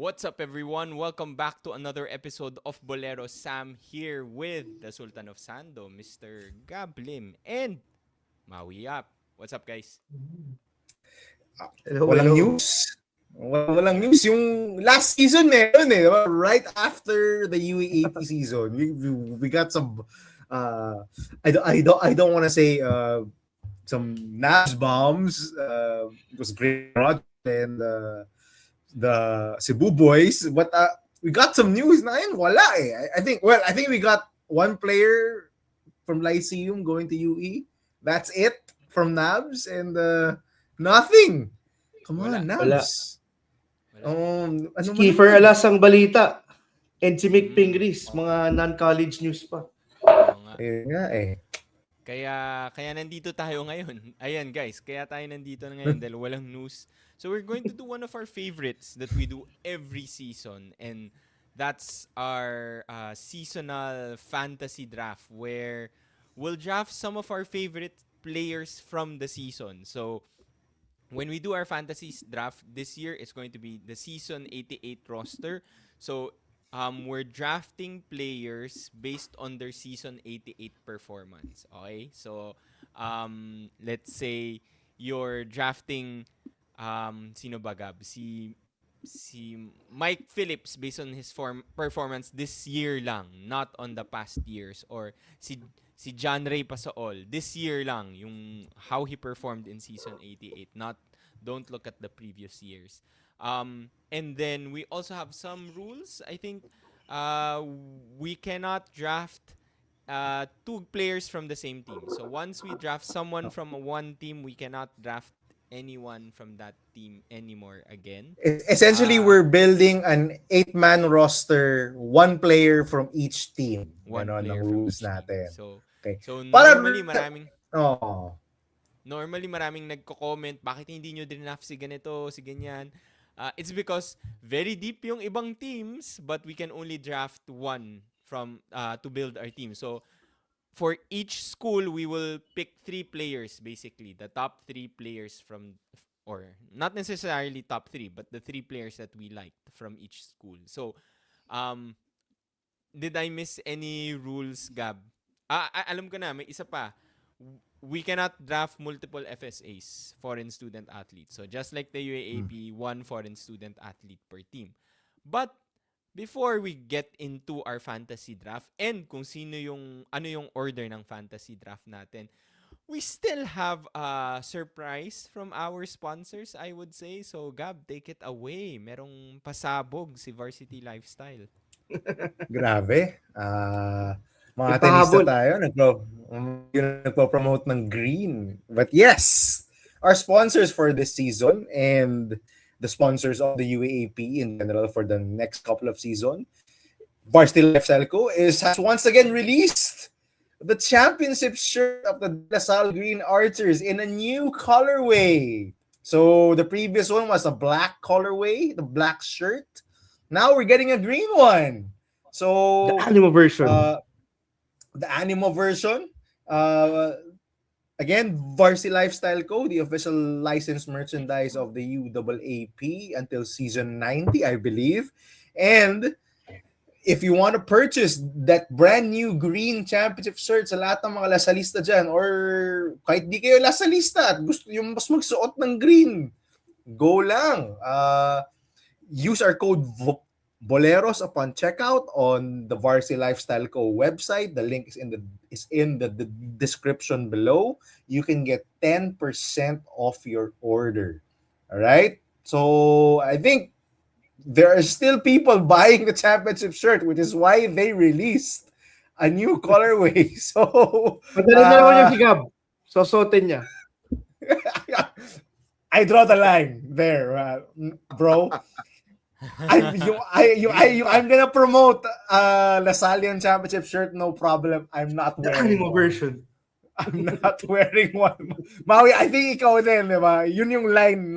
What's up, everyone? Welcome back to another episode of Boleros. Sam here with the Sultan of Sando, Mr. Gablim, and Maui Up. What's up, guys? Hello, Walang hello. news. Walang news. Yung last season meron eh. Diba? Right after the UAAP season, we got some I don't want to say some Nabs bombs. It was great project and the Cebu boys, but we got some news na yun. Wala eh. I think we got one player from Lyceum going to UE. That's it from Nabs and nothing. Come Wala. on, Wala. Nabs. Wala. Ano man Kiefer naman? Alas ang balita. And si Mick Mm. Pingris, mga non-college news pa. Oo nga. Ayun nga eh. Kaya nandito tayo ngayon. Ayan, guys. Kaya tayo nandito na ngayon dahil walang news. So we're going to do one of our favorites that we do every season. And that's our seasonal fantasy draft where we'll draft some of our favorite players from the season. So when we do our fantasy draft this year, it's going to be the season 88 roster. So we're drafting players based on their season 88 performance. Okay? So let's say you're drafting sino ba Gab? Si Mike Phillips based on his performance this year lang, not on the past years, or si John Ray Pasaol this year lang yung how he performed in season 88, not don't look at the previous years. And then we also have some rules. I think uh we cannot draft two players from the same team. So once we draft someone from one team, we cannot draft anyone from that team anymore again. Essentially, Uh we're building an 8-man roster, one player from each team. One Ganon ang player from rules each team. natin. So Okay. so Para, oh, normally maraming nagko-comment bakit hindi nyo draft si ganito, si ganyan. It's because very deep yung ibang teams but we can only draft one from to build our team. So for each school we will pick three players basically, the top three players from, or not necessarily top three, but the three players that we liked from each school. So um did I miss any rules, Gab? Alam ko na, may isa pa. We cannot draft multiple FSAs, foreign student athletes. So just like the UAAP, one foreign student athlete per team. But before we get into our fantasy draft and kung ano yung order ng fantasy draft natin, we still have a surprise from our sponsors, I would say. So Gab, take it away. Merong pasabog si Varsity Lifestyle. grabe. Mga May tenista pahabol. tayo, nagpo-promote ng green. But yes, our sponsors for this season and the sponsors of the UAAP in general for the next couple of season, Varsity Lifestyle Co. has once again released the championship shirt of the De La Salle Green Archers in a new colorway. So the previous one was a black colorway, the black shirt. Now we're getting a green one. The So animo version. the animo version. Uh, Again, Varsity Lifestyle Co., the official licensed merchandise of the UAAP until season 90, I believe. And if you want to purchase that brand new green championship shirt sa lahat ng mga lasalista dyan, or kahit di kayo lasalista at gusto yung mas magsuot ng green, go lang. Use our code Boleros upon checkout on the Varsity Lifestyle Co. website. The link is in the description below. You can get 10% off your order. All right? So I think there are still people buying the championship shirt, which is why they released a new colorway. So Madali na naman yung si Gab. Sosotin niya. I draw the line there, bro. I'm gonna promote Lasallian Championship shirt, no problem. I'm not The wearing animo one. version. I'm not wearing one. Maui, I think ikaw din, di ba? Yun yung line,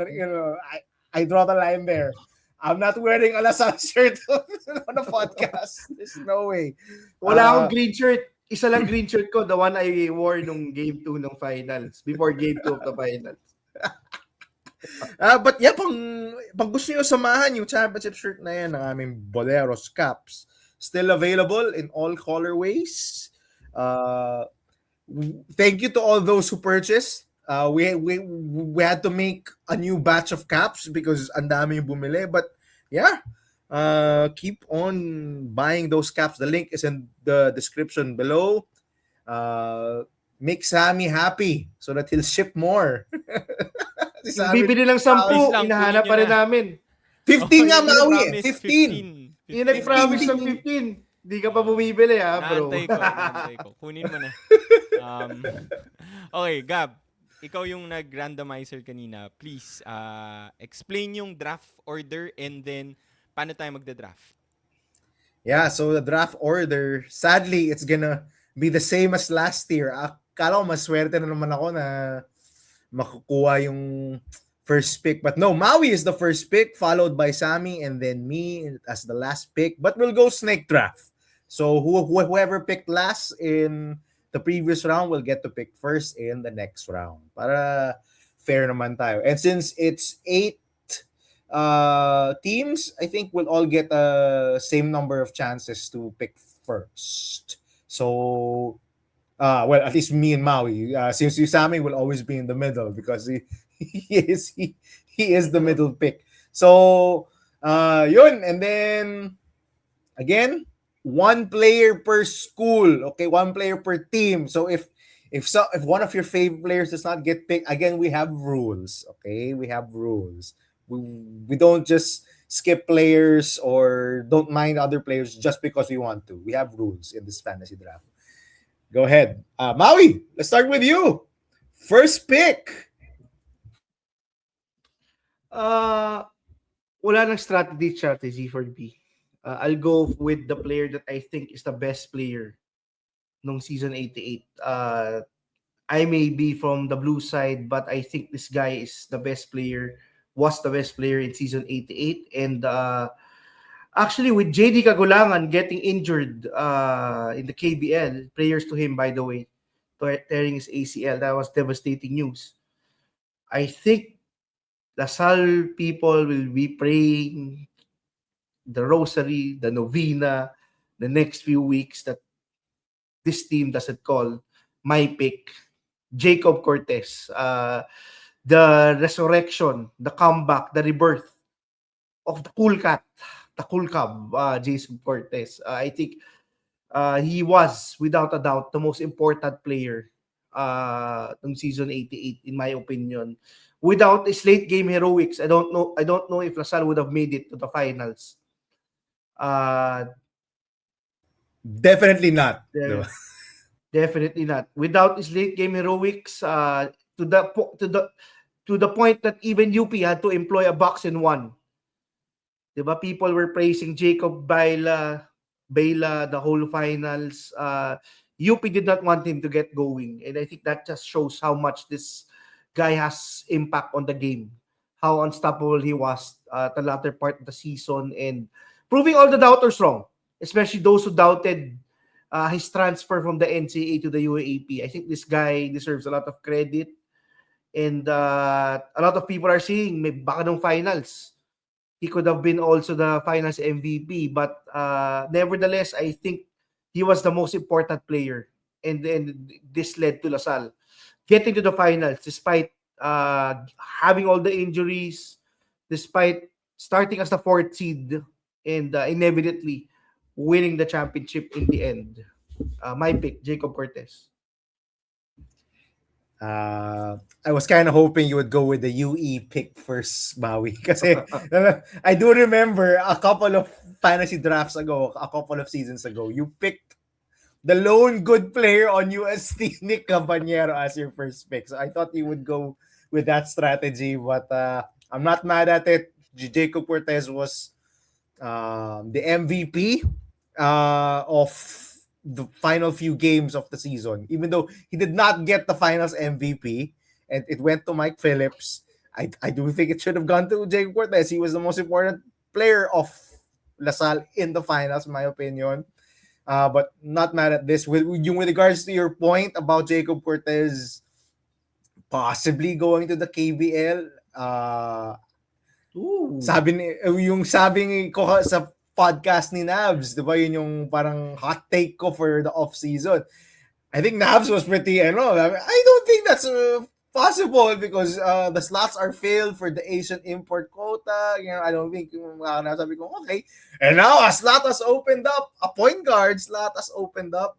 I draw the line there. I'm not wearing a Lasal shirt on a podcast. There's no way. Wala akong green shirt. Isa lang green shirt ko, the one I wore nung game 2 ng finals. Before game 2 of the finals. But yeah, pag gusto nyo samahan yung championship shirt na yan ng aming Boleros caps, still available in all colorways. Uh, Thank you to all those who purchased. We had to make a new batch of caps because ang dami yung bumili. But yeah, keep on buying those caps. The link is in the description below. Make Sammy happy so that he'll ship more. Si Yung Sammy, bibili ng 10, Please lang, hinahanap kunin pa nyo rin na. namin. 15 nga, Yung Maui. promise, 15. Yung nag-promise 15. ng 15. Hindi ka pa bumibili bro. Naantay ko. Kunin mo na. Okay, Gab. Ikaw yung nag-randomizer kanina. Please, explain yung draft order and then paano tayo magda-draft. Yeah, so the draft order, sadly, it's gonna be the same as last year. Akala ko maswerte na naman ako na makukuha yung first pick. But no, Maui is the first pick, followed by Sammy, and then me as the last pick. But we'll go snake draft. So whoever picked last in the previous round will get to pick first in the next round. Para fair naman tayo. And since it's 8 teams, I think we'll all get the same number of chances to pick first. So, well, at least me and Maui. Since Sammy will always be in the middle because he is the middle pick. So, yun. And then, again, one player per school. Okay, one player per team. So if one of your favorite players does not get picked, again, we have rules. Okay, we have rules. We don't just skip players or don't mind other players just because we want to. We have rules in this fantasy draft. Go ahead. Maui, let's start with you. First pick. Wala nang strategy for me. I'll go with the player that I think is the best player nung season 88. I may be from the blue side, but I think this guy is the best player, was the best player in season 88. And actually, with JD Kagulangan getting injured in the KBL, prayers to him, by the way, tearing his ACL, that was devastating news. I think Lasal people will be praying the rosary, the novena, the next few weeks that this team doesn't call. My pick, Jacob Cortez. The resurrection, the comeback, the rebirth of the cool cat, the cool cub, Jason Cortez. I think he was, without a doubt, the most important player ng season 88, in my opinion. Without his late game heroics, I don't know if Lasal would have made it to the finals. Definitely not. Definitely not. Without his late game heroics, to the point that even UP had to employ a box and one. Diba? People were praising Jacob Baila the whole finals. UP did not want him to get going, and I think that just shows how much this guy has impact on the game, how unstoppable he was the latter part of the season, and proving all the doubters wrong, especially those who doubted his transfer from the NCAA to the UAAP. I think this guy deserves a lot of credit, and a lot of people are saying may baka ng finals he could have been also the finals MVP, but nevertheless, I think he was the most important player, and this led to Lasal getting to the finals despite having all the injuries, despite starting as the 4th seed and inevitably winning the championship in the end. My pick, Jacob Cortez. I was kind of hoping you would go with the UE pick first, Maui. Kasi I do remember a couple of fantasy drafts ago, a couple of seasons ago, you picked the lone good player on UST, Nick Caballero, as your first pick. So I thought you would go with that strategy, but I'm not mad at it. Jacob Cortez was the MVP of the final few games of the season, even though he did not get the finals MVP and it went to Mike Phillips. I do think it should have gone to Jacob Cortez. He was the most important player of Lasal in the finals, in my opinion. But not mad at this. With regards to your point about Jacob Cortez possibly going to the KBL, Ooh. sabi ko sa podcast ni Nabs, 'di ba? Yun yung parang hot take ko for the off season. I think Nabs was pretty, I don't think that's possible because the slots are filled for the Asian import quota. I don't think sabi ko, okay. And now a slot has opened up, a point guard slot has opened up.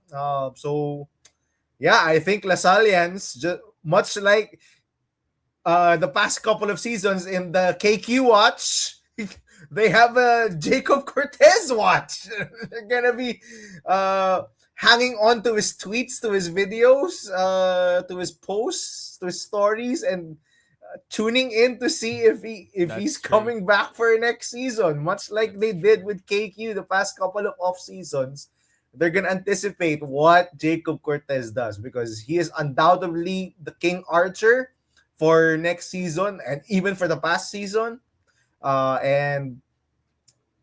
So yeah, I think Lasallians, much like the past couple of seasons in the KQ watch, they have a Jacob Cortez watch. They're gonna be hanging on to his tweets, to his videos, to his posts, to his stories, and tuning in to see if he's That's true. coming back for next season. Much like they did with KQ the past couple of off seasons, they're gonna anticipate what Jacob Cortez does because he is undoubtedly the King Archer for next season and even for the past season. And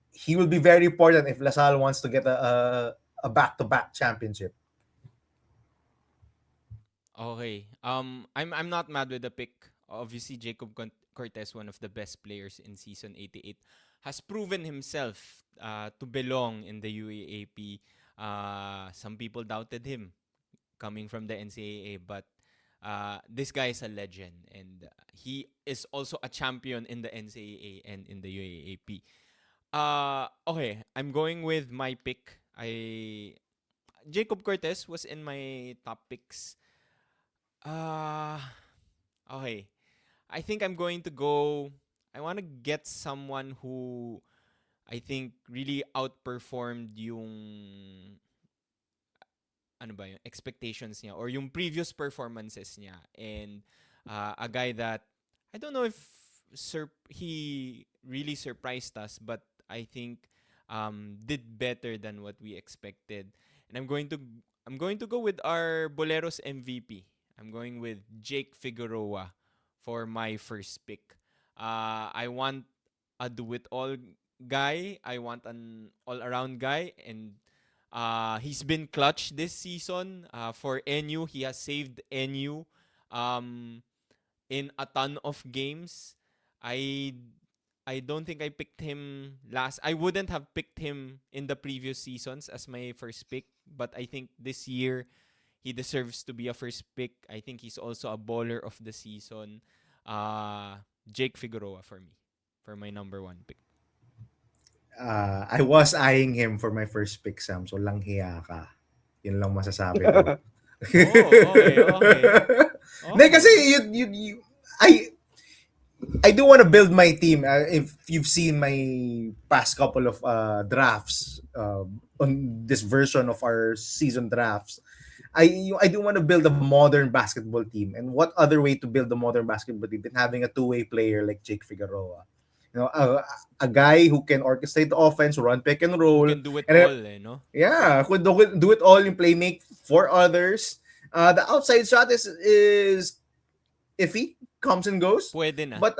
he will be very important if LaSalle wants to get a back-to-back championship. Okay. I'm not mad with the pick. Obviously, Jacob Cortez, one of the best players in season 88, has proven himself to belong in the UAAP. Some people doubted him coming from the NCAA, but this guy is a legend, and he is also a champion in the NCAA and in the UAAP. Okay, I'm going with my pick. Jacob Cortez was in my top picks. Uh okay. I think I'm going to go. I want to get someone who I think really outperformed yung ano ba yung expectations niya or yung previous performances niya, and a guy that I don't know if he really surprised us, but I think did better than what we expected. And I'm going to go with our Boleros MVP. I'm going with Jake Figueroa for my first pick. I want a do-it-all guy. I want an all-around guy, and he's been clutch this season for NU. He has saved NU in a ton of games. I I don't think I picked him last. I wouldn't have picked him in the previous seasons as my first pick, but I think this year he deserves to be a first pick. I think he's also a baller of the season. Jake Figueroa for me, for my number one pick. I was eyeing him for my first pick, Sam. So langhiya ka. Yun lang masasabi ko. Oh, okay, okay. Hindi, kasi Okay. I do want to build my team. If you've seen my past couple of drafts on this version of our season drafts, I do want to build a modern basketball team. And what other way to build a modern basketball team than having a two-way player like Jake Figueroa? A guy who can orchestrate the offense, run pick and Who roll, can do it and all, no? yeah, could do it all in play make for others. The outside shot is iffy, comes and goes. Pwede na. But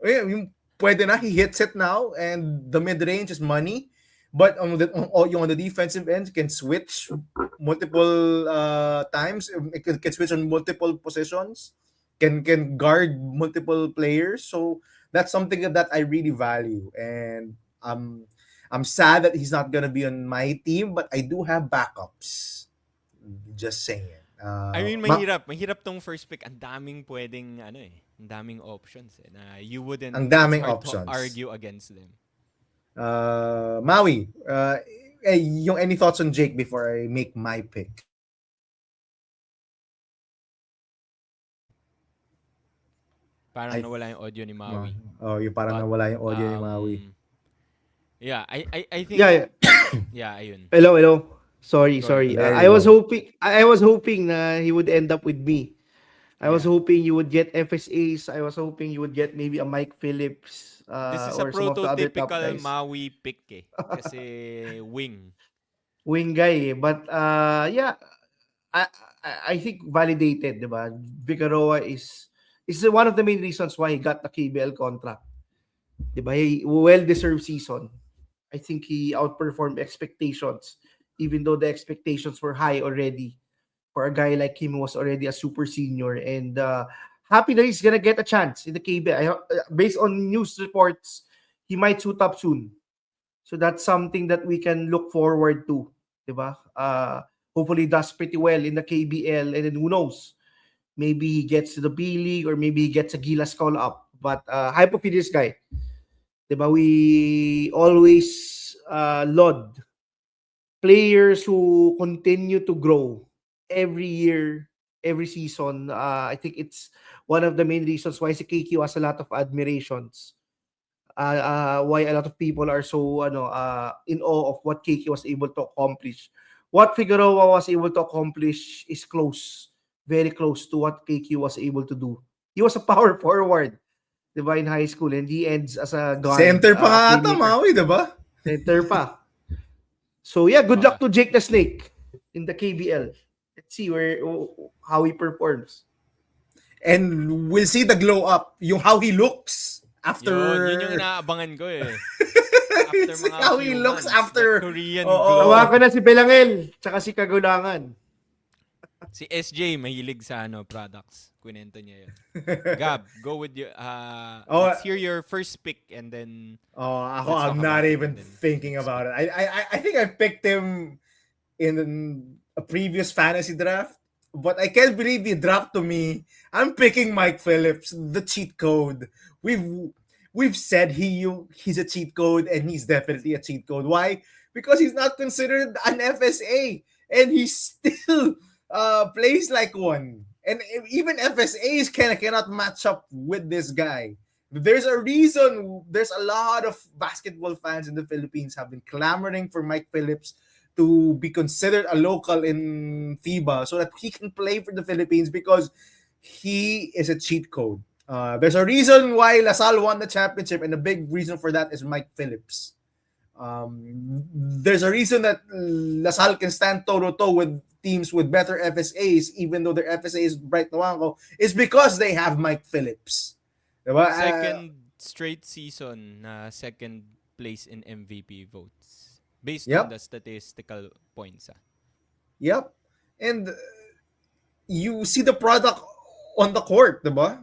yeah, yung pwede na, he hits it now, and the mid range is money. But on the defensive end, can switch multiple times. It can switch on multiple positions. Can guard multiple players. So that's something that I really value, and I'm sad that he's not gonna be on my team, but I do have backups. Just saying. I mean, mahirap tong first pick. Ang daming pwedeng, ang daming options na you wouldn't, Ang daming it's hard options. to argue against them. Maui, yung any thoughts on Jake before I make my pick? Parang nawala yung audio ni Maui. Yung parang But, nawala yung audio ni Maui. Yeah, I think, Yeah. yeah, ayun. Hello. Sorry. There I you was go. hoping na he would end up with me. I was Yeah. hoping you would get FSAs. I was hoping you would get maybe a Mike Phillips This is a or some of the other top prototypical guys. Maui pick Kasi wing. Wing guy. But yeah, I think validated, diba? Figueroa is one of the main reasons why he got the KBL contract. Diba? He well-deserved season. I think he outperformed expectations, even though the expectations were high already. For a guy like him who was already a super senior and happy that he's gonna get a chance in the KBL. Based on news reports, he might suit up soon. So that's something that we can look forward to, diba? Hopefully does pretty well in the KBL, and then who knows? Maybe he gets to the B League or maybe he gets a Gilas call up. But hype for this guy, diba? We always laud players who continue to grow every year, every season. I think it's one of the main reasons why si KQ has a lot of admirations. Why a lot of people are so in awe of what KQ was able to accomplish. What Figueroa was able to accomplish is close, very close to what KQ was able to do. He was a power forward, diba, in high school, and he ends as a guard Center pa nga ata, playmaker. Maui, diba? Center pa. So yeah, good luck to Jake the Snake in the KBL. Let's see how he performs. And we'll see the glow up, yung how he looks after... Yun yung inaabangan ko eh. After mga how few he looks months, after... the Korean Oo. glow. Tawa ko na si Belangel, tsaka si Kagulangan. Si SJ mahilig sa products. Kwento niya yun. Gab, go with your let's hear your first pick and then ako, let's I'm talk not about even it and then thinking about it. I think I picked him in a previous fantasy draft, but I can't believe he dropped to me. I'm picking Mike Phillips, the cheat code. We've said he's a cheat code, and he's definitely a cheat code. Why? Because he's not considered an FSA, and he still plays like one. And even FSAs cannot match up with this guy. There's a reason. There's a lot of basketball fans in the Philippines have been clamoring for Mike Phillips to be considered a local in FIBA so that he can play for the Philippines because he is a cheat code. There's a reason why LaSalle won the championship, and a big reason for that is Mike Phillips. There's a reason that LaSalle can stand toe-to-toe with teams with better FSAs, even though their FSA is Bright Noango, is because they have Mike Phillips. Diba? second straight season na second place in MVP votes based on the statistical points. Yep. And you see the product on the court, diba?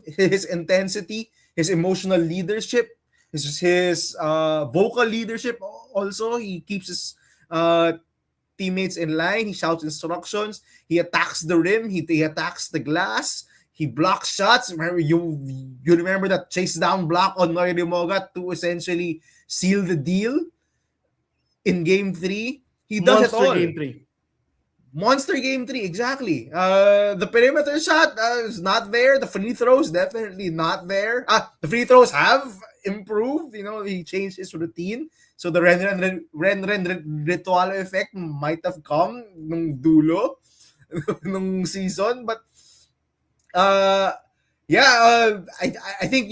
His intensity, his emotional leadership, his vocal leadership also. He keeps his teammates in line. He shouts instructions. He attacks the rim. He attacks the glass. He blocks shots. Remember, you remember that chase down block on Noy Limogat to essentially seal the deal in Game 3. He does it all. Game 3. Monster Game 3, exactly. The perimeter shot is not there. The free throws definitely not there. The free throws have improved. He changed his routine. So the Ren Ritualo effect might have come nung dulo nung season. But I think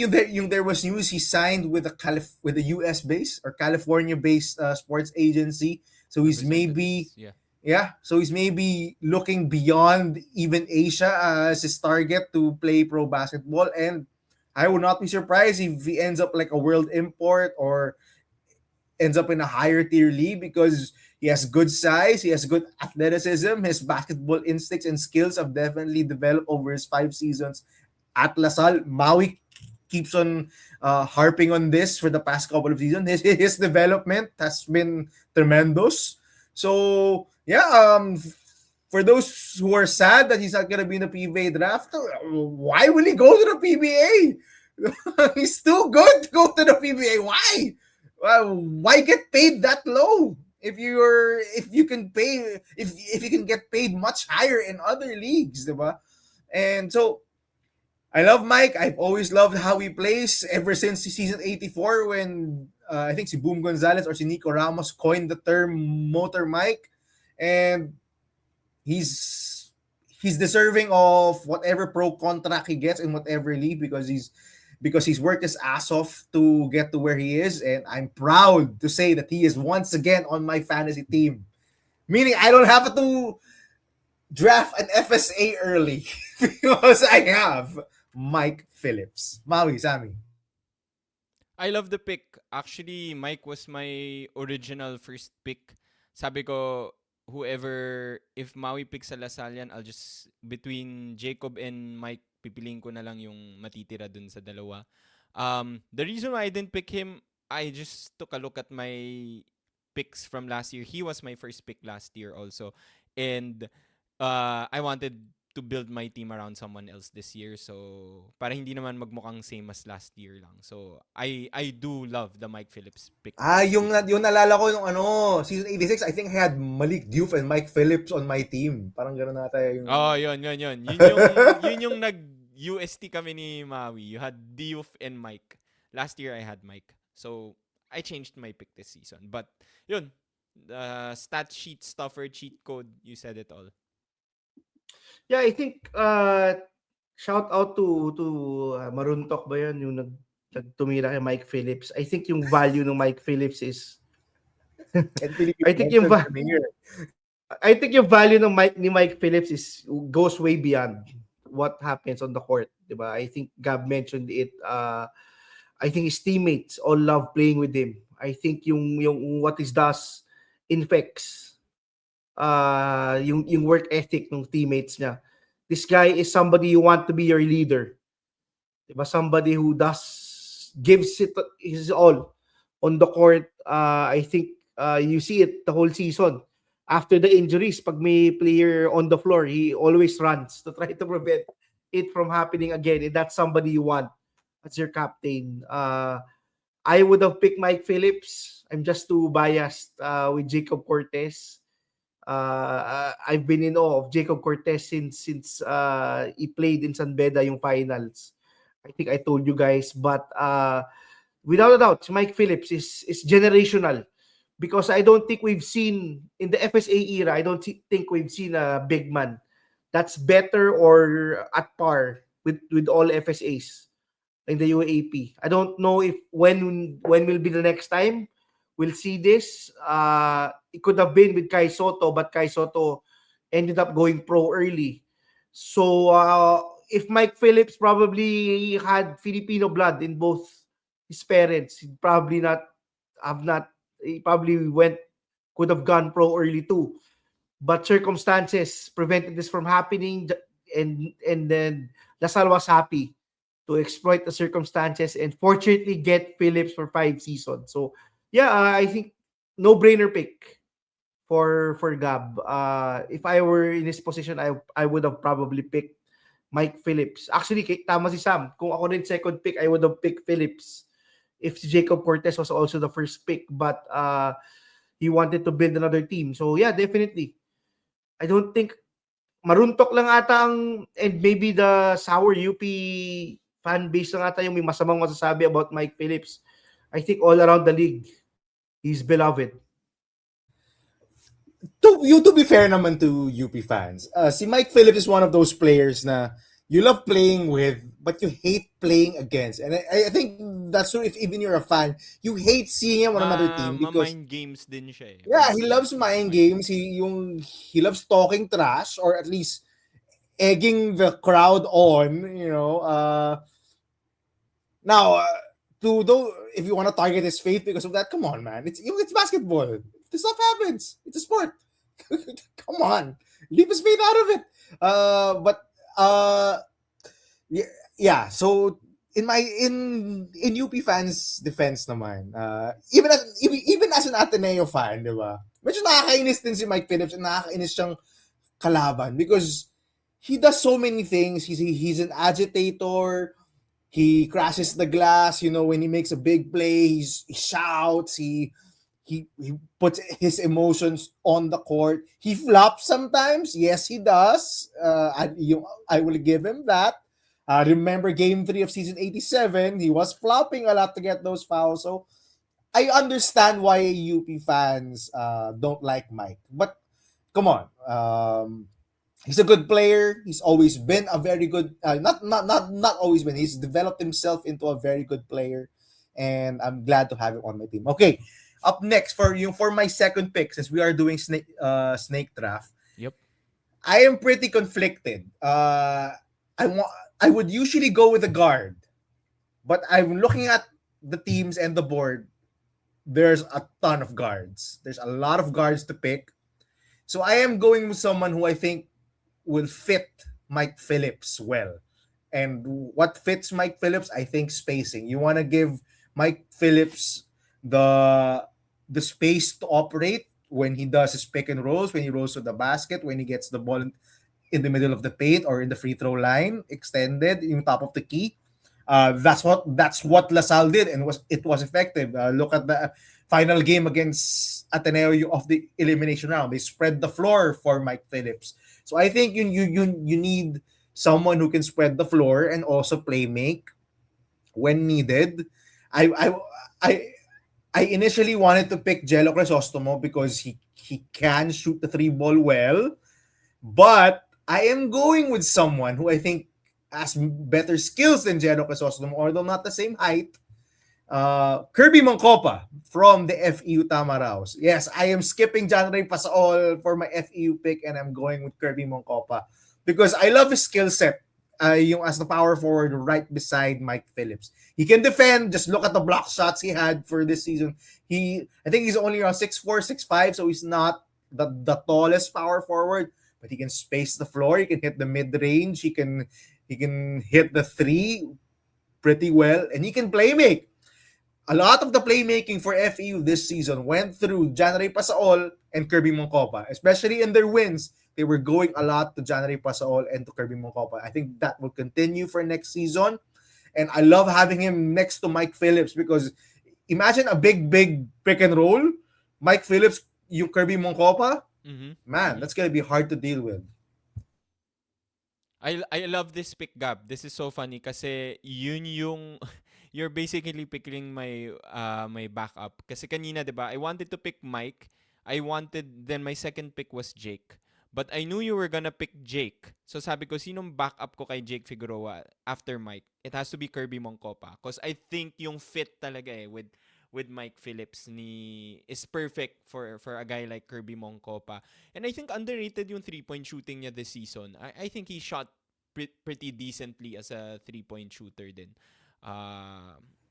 there was news he signed with a US based or California based sports agency. So he's maybe so he's maybe looking beyond even Asia as his target to play pro basketball. And I would not be surprised if he ends up like a world import or ends up in a higher tier league because he has good size, he has good athleticism, his basketball instincts and skills have definitely developed over his 5 seasons at LaSalle. Maui keeps on harping on this for the past couple of seasons. His development has been tremendous. So, for those who are sad that he's not going to be in the PBA draft, why will he go to the PBA? He's too good to go to the PBA. Why? Why get paid that low if you can get paid much higher in other leagues, diba? And so I love Mike. I've always loved how he plays ever since season 84 when I think si Boom Gonzalez or si Nico Ramos coined the term Motor Mike, and he's deserving of whatever pro contract he gets in whatever league because he's worked his ass off to get to where he is, and I'm proud to say that he is once again on my fantasy team. Meaning I don't have to draft an FSA early because I have Mike Phillips. Maui, Sammy. I love the pick. Actually, Mike was my original first pick. Sabi ko, whoever, if Maui picks sa Lasallian, I'll just, between Jacob and Mike, pipiliin ko na lang yung matitira dun sa dalawa. The reason why I didn't pick him, I just took a look at my picks from last year. He was my first pick last year also. And I wanted to build my team around someone else this year. So, para hindi naman magmukhang same as last year lang. So, I do love the Mike Phillips pick this season. Yung nalala ko nung season 86, I think I had Malik Diouf and Mike Phillips on my team. Parang gano'n nata yung... Oh, yun. Yun yung nag-UST kami ni Maui. You had Diouf and Mike. Last year, I had Mike. So, I changed my pick this season. But, yun. Stat sheet, stuffer, cheat code, you said it all. Yeah, I think shout out to Maruntok ba yun yung nagtumira kay Mike Phillips. I think yung value ng Mike Phillips is I think yung value ng Mike Phillips is goes way beyond what happens on the court, diba? I think Gab mentioned it. I think his teammates all love playing with him. I think yung what he does infects yung work ethic ng teammates niya. This guy is somebody you want to be your leader. Diba? Somebody who gives it his all on the court. I think you see it the whole season. After the injuries, pag may player on the floor, he always runs to try to prevent it from happening again. And that's somebody you want as your captain. I would have picked Mike Phillips. I'm just too biased with Jacob Cortez. I've been in awe of Jacob Cortez since he played in San Beda yung finals. I think I told you guys, but without a doubt, Mike Phillips is generational because I don't think we've seen in the FSA era. I don't think we've seen a big man that's better or at par with all FSAs in the UAAP. I don't know if when will be the next time we'll see this. It could have been with Kai Soto, but Kai Soto ended up going pro early. So if Mike Phillips probably had Filipino blood in both his parents, he probably could have gone pro early too. But circumstances prevented this from happening, and then Lasal was happy to exploit the circumstances and fortunately get Phillips for 5 seasons. So yeah, I think no-brainer pick for Gab. If I were in his position, I would have probably picked Mike Phillips. Actually, tama si Sam. Kung ako rin second pick, I would have picked Phillips if si Jacob Cortez was also the first pick. But he wanted to build another team. So yeah, definitely. I don't think maruntok lang ata and maybe the sour UP fan base lang ata yung may masamang masasabi about Mike Phillips. I think all around the league, he's beloved. To be fair naman to UP fans, si Mike Phillips is one of those players na you love playing with, but you hate playing against. And I think that's true if even you're a fan, you hate seeing him on another team because mind games din siya eh. yeah, he loves mind games. He loves talking trash or at least egging the crowd on. Now if you want to target his faith because of that, come on, man. It's basketball. This stuff happens. It's a sport. Come on, leave his faith out of it. Yeah. So in UP fans' defense naman, even as an Ateneo fan, di ba? Medyo nakakainis din si Mike Phillips and nakakainis siyang kalaban because he does so many things. He's an agitator. He crashes the glass. When he makes a big play, he shouts. He puts his emotions on the court. He flops sometimes. Yes, he does. I will give him that. Remember Game 3 of Season 87, he was flopping a lot to get those fouls. So I understand why UP fans don't like Mike. But come on. He's a good player. He's always been a very good, not always been. He's developed himself into a very good player. And I'm glad to have him on my team. Okay. Up next for my second pick, since we are doing snake draft. Yep. I am pretty conflicted. I would usually go with a guard, but I'm looking at the teams and the board. There's a ton of guards. There's a lot of guards to pick. So I am going with someone who I think will fit Mike Phillips well. And what fits Mike Phillips? I think spacing. You want to give Mike Phillips the the space to operate when he does his pick and rolls, when he rolls to the basket, when he gets the ball in the middle of the paint or in the free throw line, extended in top of the key. That's what LaSalle did, and it was effective. Look at the final game against Ateneo of the elimination round. They spread the floor for Mike Phillips. So I think you need someone who can spread the floor and also play make when needed. I I I I initially wanted to pick Jello Crisostomo because he can shoot the three ball well, but I am going with someone who I think has better skills than Jello Crisostomo, although not the same height. Kirby Moncopa from the FEU Tamaraos. Yes, I am skipping John Ray Pasaol for my FEU pick and I'm going with Kirby Moncopa because I love his skill set. Yung as the power forward right beside Mike Phillips. He can defend. Just look at the block shots he had for this season. I think he's only around 6'4", 6'5", so he's not the tallest power forward, but he can space the floor. He can hit the mid range. He can hit the three pretty well, and he can play make. A lot of the playmaking for FEU this season went through Janray Pasaol and Kirby Moncopa, especially in their wins. They were going a lot to Janray Pasaol and to Kirby Moncopa. I think that will continue for next season. And I love having him next to Mike Phillips because imagine a big pick and roll. Mike Phillips, you Kirby Moncopa, man, that's going to be hard to deal with. I love this pick, Gab. This is so funny kasi yun yung you're basically picking my backup. Kasi kanina, 'di ba? I wanted to pick Mike. Then my second pick was Jake. But I knew you were gonna pick Jake. So sabi ko, sinong backup ko kay Jake Figueroa after Mike? It has to be Kirby Moncopa. Because I think yung fit talaga with Mike Phillips is perfect for a guy like Kirby Moncopa. And I think underrated yung 3-point shooting niya this season. I think he shot pretty decently as a 3-point shooter din.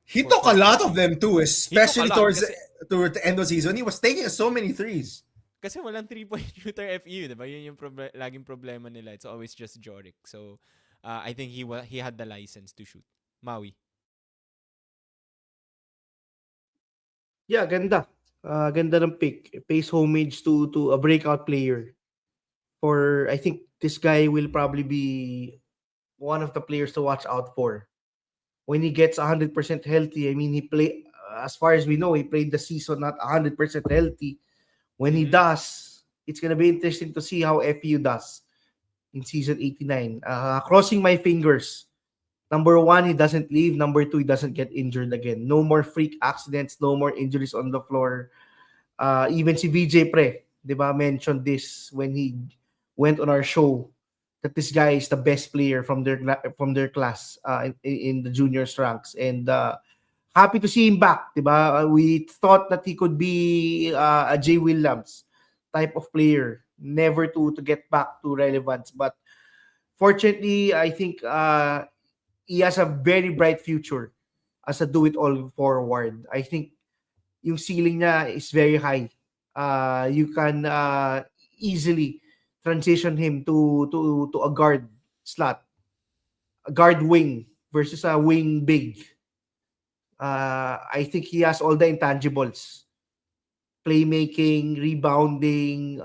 He For took a lot of FEU. them too, He took a especially lot towards kasi the end of the season. He was taking so many threes. Kasi walang 3-point shooter FEU, 'di ba? Yun yung laging problema nila. It's always just Joric. So, I think he had the license to shoot. Maui. Yeah, ganda. Ganda ng pick. It pays homage to a breakout player. For I think this guy will probably be one of the players to watch out for. When he gets 100% healthy, I mean, as far as we know, he played the season not 100% healthy. When he does, it's gonna be interesting to see how FU does in season 89. Crossing my fingers. Number one, he doesn't leave. Number two, he doesn't get injured again. No more freak accidents. No more injuries on the floor. Even si VJ Pre, di ba, mentioned this when he went on our show that this guy is the best player from their class in the juniors ranks, and happy to see him back, di ba? We thought that he could be a Jay Williams type of player, never to get back to relevance, but fortunately, I think he has a very bright future as a do-it-all forward. I think yung ceiling niya is very high. You can easily transition him to a guard slot, a guard wing versus a wing big. I think he has all the intangibles. Playmaking, rebounding,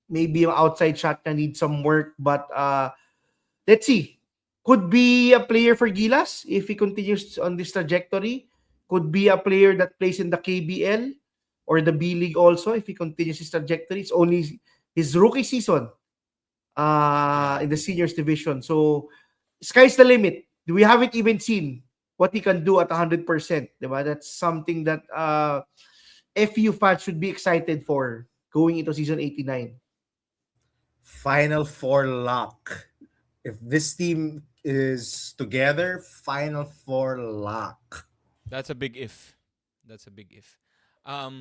maybe yung outside shot na needs some work, but let's see. Could be a player for Gilas if he continues on this trajectory. Could be a player that plays in the KBL or the B League also if he continues his trajectory. It's only his rookie season in the seniors division. So, sky's the limit. We haven't even seen what he can do at 100%. Diba? That's something that FU fans should be excited for going into season 89. Final Four lock. If this team is together, Final Four lock. That's a big if. That's a big if.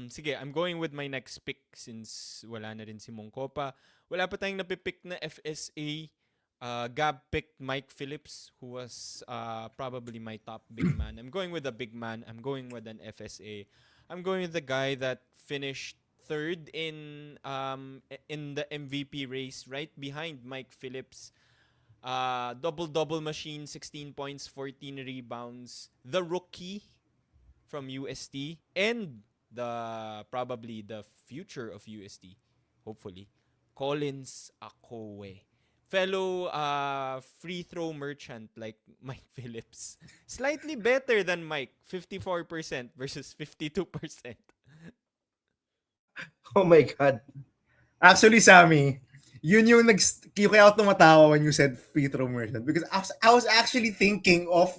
Sige, I'm going with my next pick since wala na rin si Moncopa. Wala pa tayong napipick na FSA. Gab picked Mike Phillips, who was probably my top big man. I'm going with a big man. I'm going with an FSA. I'm going with the guy that finished third in the MVP race, right behind Mike Phillips. Double machine, 16 points, 14 rebounds. The rookie from UST and probably the future of UST, hopefully, Collins Akowe. Fellow free throw merchant like Mike Phillips. Slightly better than Mike, 54% versus 52%. Oh my God. Actually, Sammy, yun yung kaya ako tumatawa when you said free throw merchant because I was actually thinking of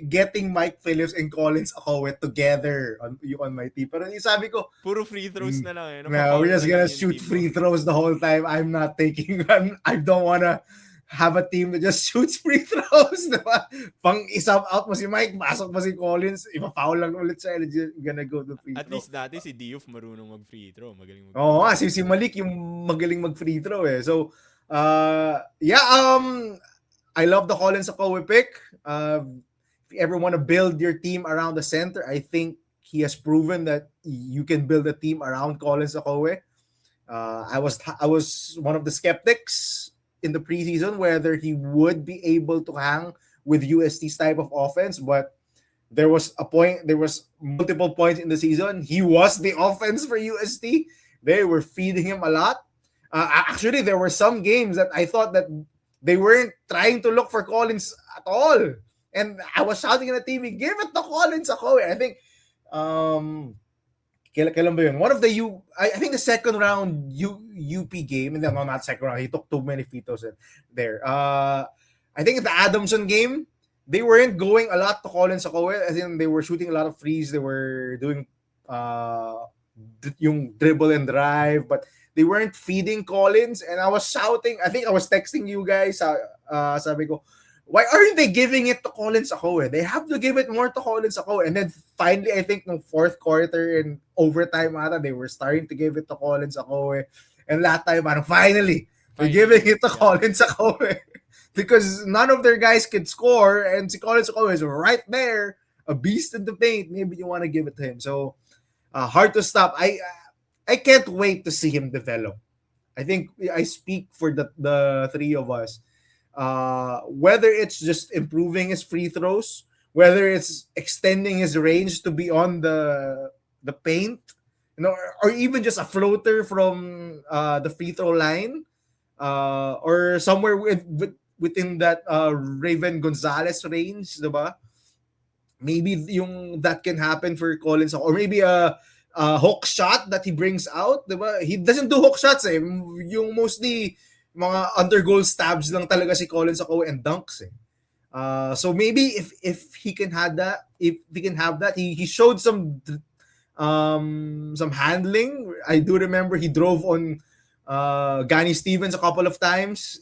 getting Mike Phillips and Collins Akowe together on my team. Pero yung sabi ko, Puro free throws na lang eh. no, we're Napapower just na lang gonna yung shoot team mo. free throws the whole time. I'm not taking I don't wanna have a team that just shoots free throws. Diba? Pang isang out mo si Mike, pasok mo si Collins, ipa-foul lang ulit siya, gonna go to free At throw. least dati si Diouf marunong mag-free throw. Magaling mag-free Oo, throw. si Malik yung magaling mag-free throw eh. So, I love the Collins Akowe pick. If you ever want to build your team around the center, I think he has proven that you can build a team around Collins Akowe. I was one of the skeptics in the preseason whether he would be able to hang with UST's type of offense, but there was multiple points in the season. He was the offense for UST. They were feeding him a lot. Actually, there were some games that I thought that they weren't trying to look for Collins at all. And I was shouting at the TV, give it to Collins Akowe. I think, kailan ba yun? One of the I think the second round UP game, and then no, not second round. He took too many free throws there. I think the Adamson game, they weren't going a lot to Collins Akowe. I think they were shooting a lot of threes. They were doing yung dribble and drive, but they weren't feeding Collins. And I was shouting. I think I was texting you guys. Sabi ko, why aren't they giving it to Collins Akowe? They have to give it more to Collins Akowe. And then finally, I think no fourth quarter and overtime they were starting to give it to Collins Akowe. And that time, finally, they're giving it to Collins Akowe. Because none of their guys could score, and si Collins Akowe is right there, a beast in the paint. Maybe you want to give it to him. So, hard to stop. I can't wait to see him develop. I think I speak for the three of us. Whether it's just improving his free throws, whether it's extending his range to beyond the paint, or even just a floater from the free throw line, or somewhere within that Raven Gonzalez range, diba? Maybe that can happen for Collins, or maybe a hook shot that he brings out, diba? He doesn't do hook shots eh. Yung mostly mga under goal stabs lang talaga si Collins Akowe and dunks eh. So maybe if he can have that, he showed some handling. I do remember he drove on Gani Stevens a couple of times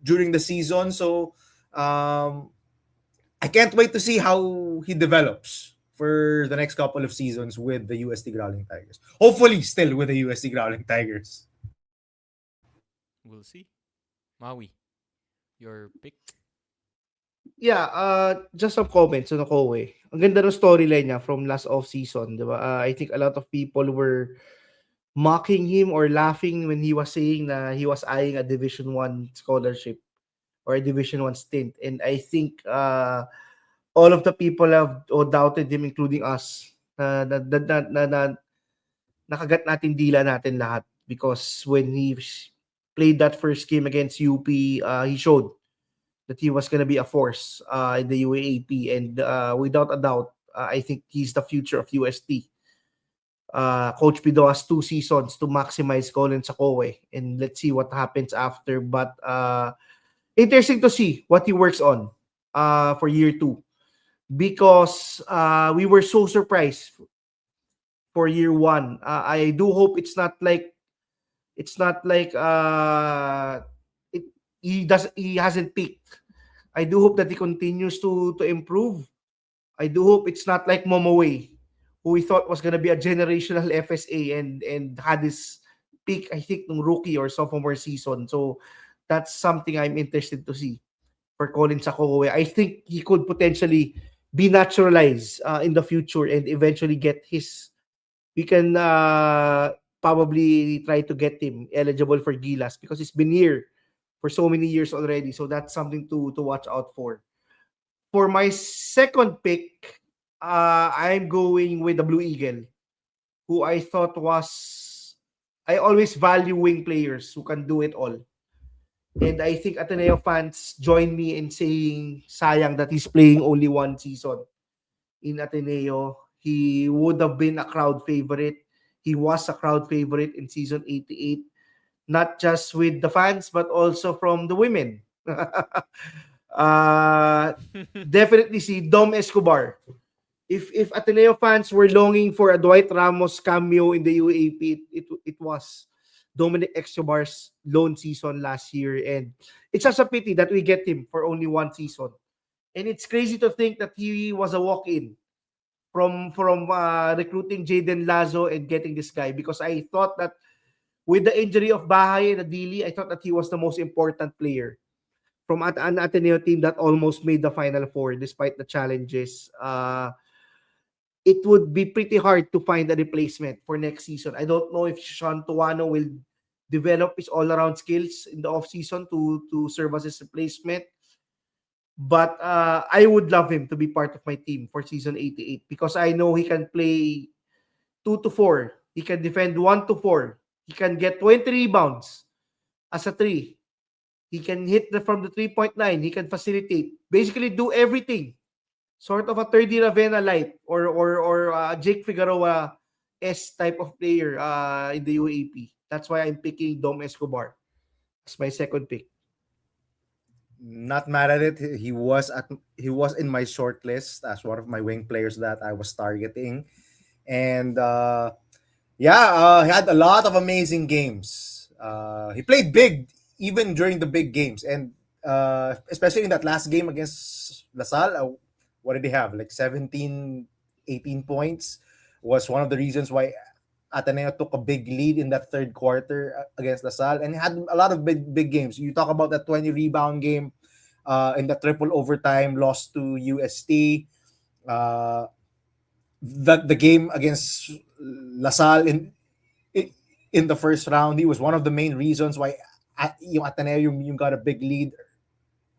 during the season. So I can't wait to see how he develops for the next couple of seasons with the UST Growling Tigers. Hopefully still with the UST Growling Tigers. We'll see. Maui, your pick? Yeah, just some comments on Akowe. Ang ganda ng storyline niya from last off-season, di ba? I think a lot of people were mocking him or laughing when he was saying na he was eyeing a Division 1 scholarship or a Division 1 stint. And I think all of the people have doubted him, including us. Nakagat natin dila natin lahat because when he played that first game against UP, he showed that he was going to be a force in the UAAP, and without a doubt, I think he's the future of UST. Coach Pido has 2 seasons to maximize Collins Akowe, and let's see what happens after. But interesting to see what he works on for year 2, because we were so surprised for year 1. I do hope it's not like he hasn't peaked. I do hope that he continues to improve. I do hope it's not like Momoway, who we thought was gonna be a generational FSA and had his peak, I think, nung rookie or sophomore season. So that's something I'm interested to see for Collins Akowe. I think he could potentially be naturalized in the future and eventually get his we can probably try to get him eligible for Gilas because he's been here for so many years already. So that's something to watch out for. For my second pick, I'm going with the Blue Eagle, who I thought was, I always value wing players who can do it all. And I think Ateneo fans join me in saying sayang that he's playing only one season in Ateneo. He would have been a crowd favorite. He was a crowd favorite in season 88, not just with the fans, but also from the women. uh, Definitely si Dom Escobar. If Ateneo fans were longing for a Dwight Ramos cameo in the UAP, it was Dominic Escobar's lone season last year, and it's such a pity that we get him for only one season. And it's crazy to think that he was a walk-in from recruiting Jaden Lazo and getting this guy, because I thought that with the injury of Bahay and Adili, I thought that he was the most important player from an Ateneo team that almost made the Final Four despite the challenges. It would be pretty hard to find a replacement for next season. I don't know if Sean Tuano will develop his all-around skills in the off-season to serve as his replacement. But I would love him to be part of my team for season 88 because I know he can play 2 to 4. He can defend 1 to 4. He can get 20 rebounds as a 3. He can hit from the 3-point line. He can facilitate. Basically do everything. Sort of a 3D Ravenna light or Jake Figueroa S type of player in the UAP. That's why I'm picking Dom Escobar as my second pick. Not mad at it. He was in my short list as one of my wing players that I was targeting, and he had a lot of amazing games. He played big even during the big games, and especially in that last game against LaSalle. What did he have? Like 17, 18 points. Was one of the reasons why Ateneo took a big lead in that third quarter against LaSalle, and had a lot of big games. You talk about that 20 rebound game in the triple overtime loss to UST. The game against LaSalle in the first round, he was one of the main reasons why yung Ateneo yung got a big lead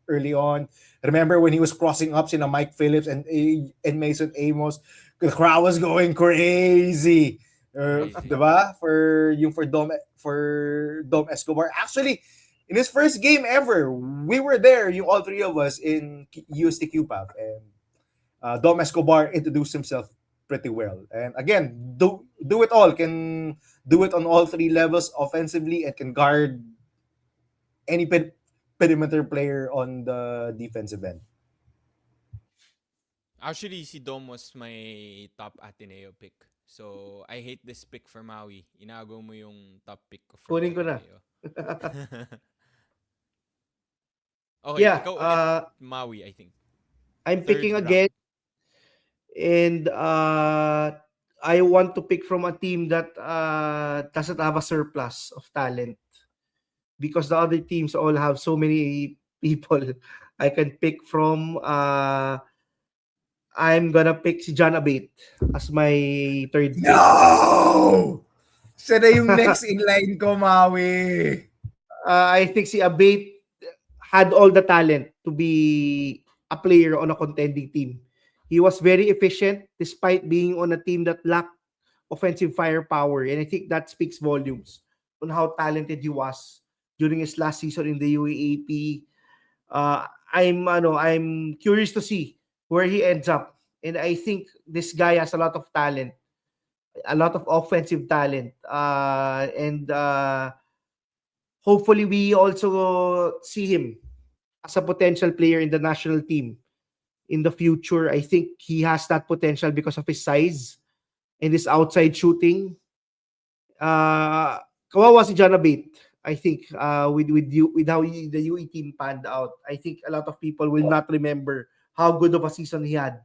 early on. Remember when he was crossing ups in a Mike Phillips and Mason Amos, the crowd was going crazy. Diba? For Dom Escobar. Actually, in his first game ever, we were there, yung all three of us in UST QPAP, and Dom Escobar introduced himself pretty well. And again, do it all. Can do it on all three levels offensively and can guard any perimeter player on the defensive end. Actually, si Dom was my top Ateneo pick. So, I hate this pick for Maui. Inago mo yung top pick ko for Kunin ko na. Ateneo. Okay, Yeah, ikaw ulit, Maui, I think. I'm Third picking round. again, and I want to pick from a team that doesn't have a surplus of talent, because the other teams all have so many people I can pick from. I'm gonna pick si John Abate as my third pick. No! Siya na yung next in line ko, Maui. I think si Abate had all the talent to be a player on a contending team. He was very efficient despite being on a team that lacked offensive firepower, and I think that speaks volumes on how talented he was during his last season in the UAAP. I'm curious to see where he ends up, and I think this guy has a lot of talent, a lot of offensive talent, and hopefully we also see him as a potential player in the national team in the future. I think he has that potential because of his size and his outside shooting. Kawawa si John Abate. I think with how the UE team panned out, I think a lot of people will not remember how good of a season he had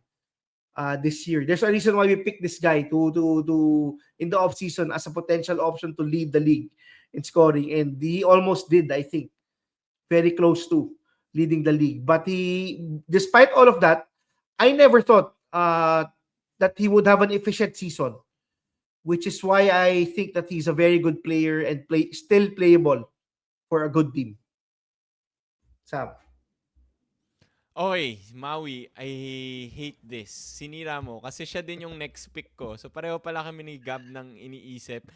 this year. There's a reason why we picked this guy to in the off season as a potential option to lead the league in scoring, and he almost did. I think very close to leading the league. But despite all of that, I never thought that he would have an efficient season. which is why I think that he's a very good player and still playable for a good team. Sam. Okay, Maui, I hate this. Sinira mo kasi siya din yung next pick ko. So pareho pala kami ni Gab ng iniisip.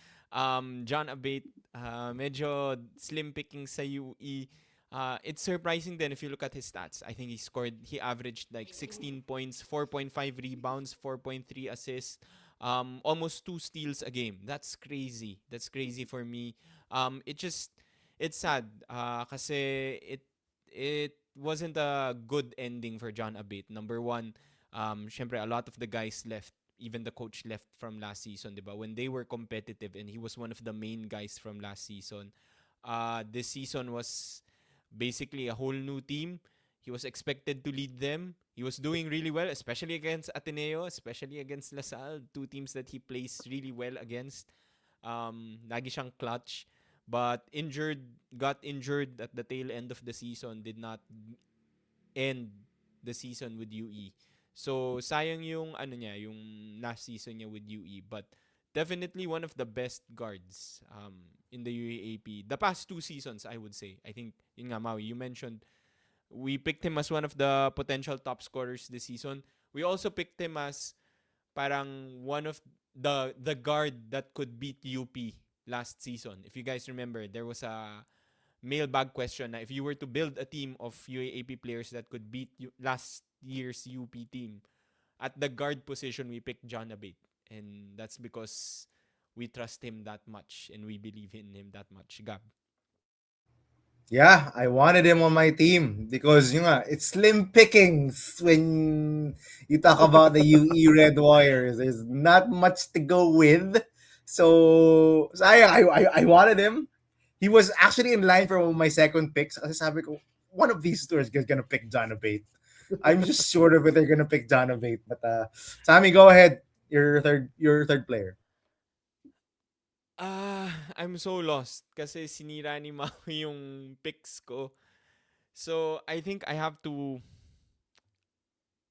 John Abate, medyo slim picking sa UE. It's surprising then if you look at his stats. I think he averaged like 16 points, 4.5 rebounds, 4.3 assists, almost 2 steals a game. That's crazy. That's crazy for me. It's sad kasi it wasn't a good ending for John Abate. Number one, syempre a lot of the guys left, even the coach left from last season, diba? When they were competitive and he was one of the main guys from last season. This season was basically a whole new team. He was expected to lead them. He was doing really well, especially against Ateneo, especially against LaSalle, two teams that he plays really well against. Lagi siyang clutch. But got injured at the tail end of the season, did not end the season with UE. So sayang yung yung last season niya with UE, but definitely one of the best guards in the UAAP. The past 2 seasons, I would say. I think yun nga, Maui, you mentioned we picked him as one of the potential top scorers this season. We also picked him as parang one of the guard that could beat UP last season. If you guys remember, there was a mailbag question na if you were to build a team of UAAP players that could beat last year's UP team, at the guard position, we picked John Abate. And that's because we trust him that much and we believe in him that much. Gab. Yeah, I wanted him on my team because it's slim pickings when you talk about the UE Red Warriors. There's not much to go with. So I wanted him. He was actually in line for my second picks. Kasi sabi ko, one of these two is gonna pick John Abate. I'm just sure of it they're gonna pick John Abate. But Sammy, go ahead. Your third player. I'm so lost kasi sinira ni Maui yung picks ko. So, I think I have to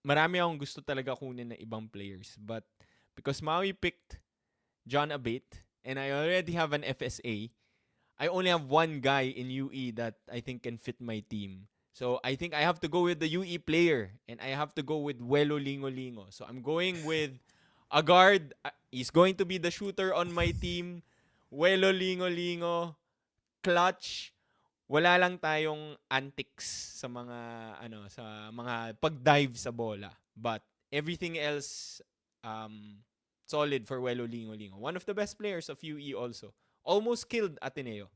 marami akong gusto talaga kunin na ibang players. But because Maui picked John Abate and I already have an FSA, I only have one guy in UE that I think can fit my team. So I think I have to go with the UE player and I have to go with Welo Lingo Lingo. So I'm going with a guard. He's going to be the shooter on my team. Welo Lingo Lingo. Clutch. Wala lang tayong antics sa mga sa mga pag-dive sa bola. But everything else solid for Welo Lingo Lingo. One of the best players of UE also. Almost killed Ateneo.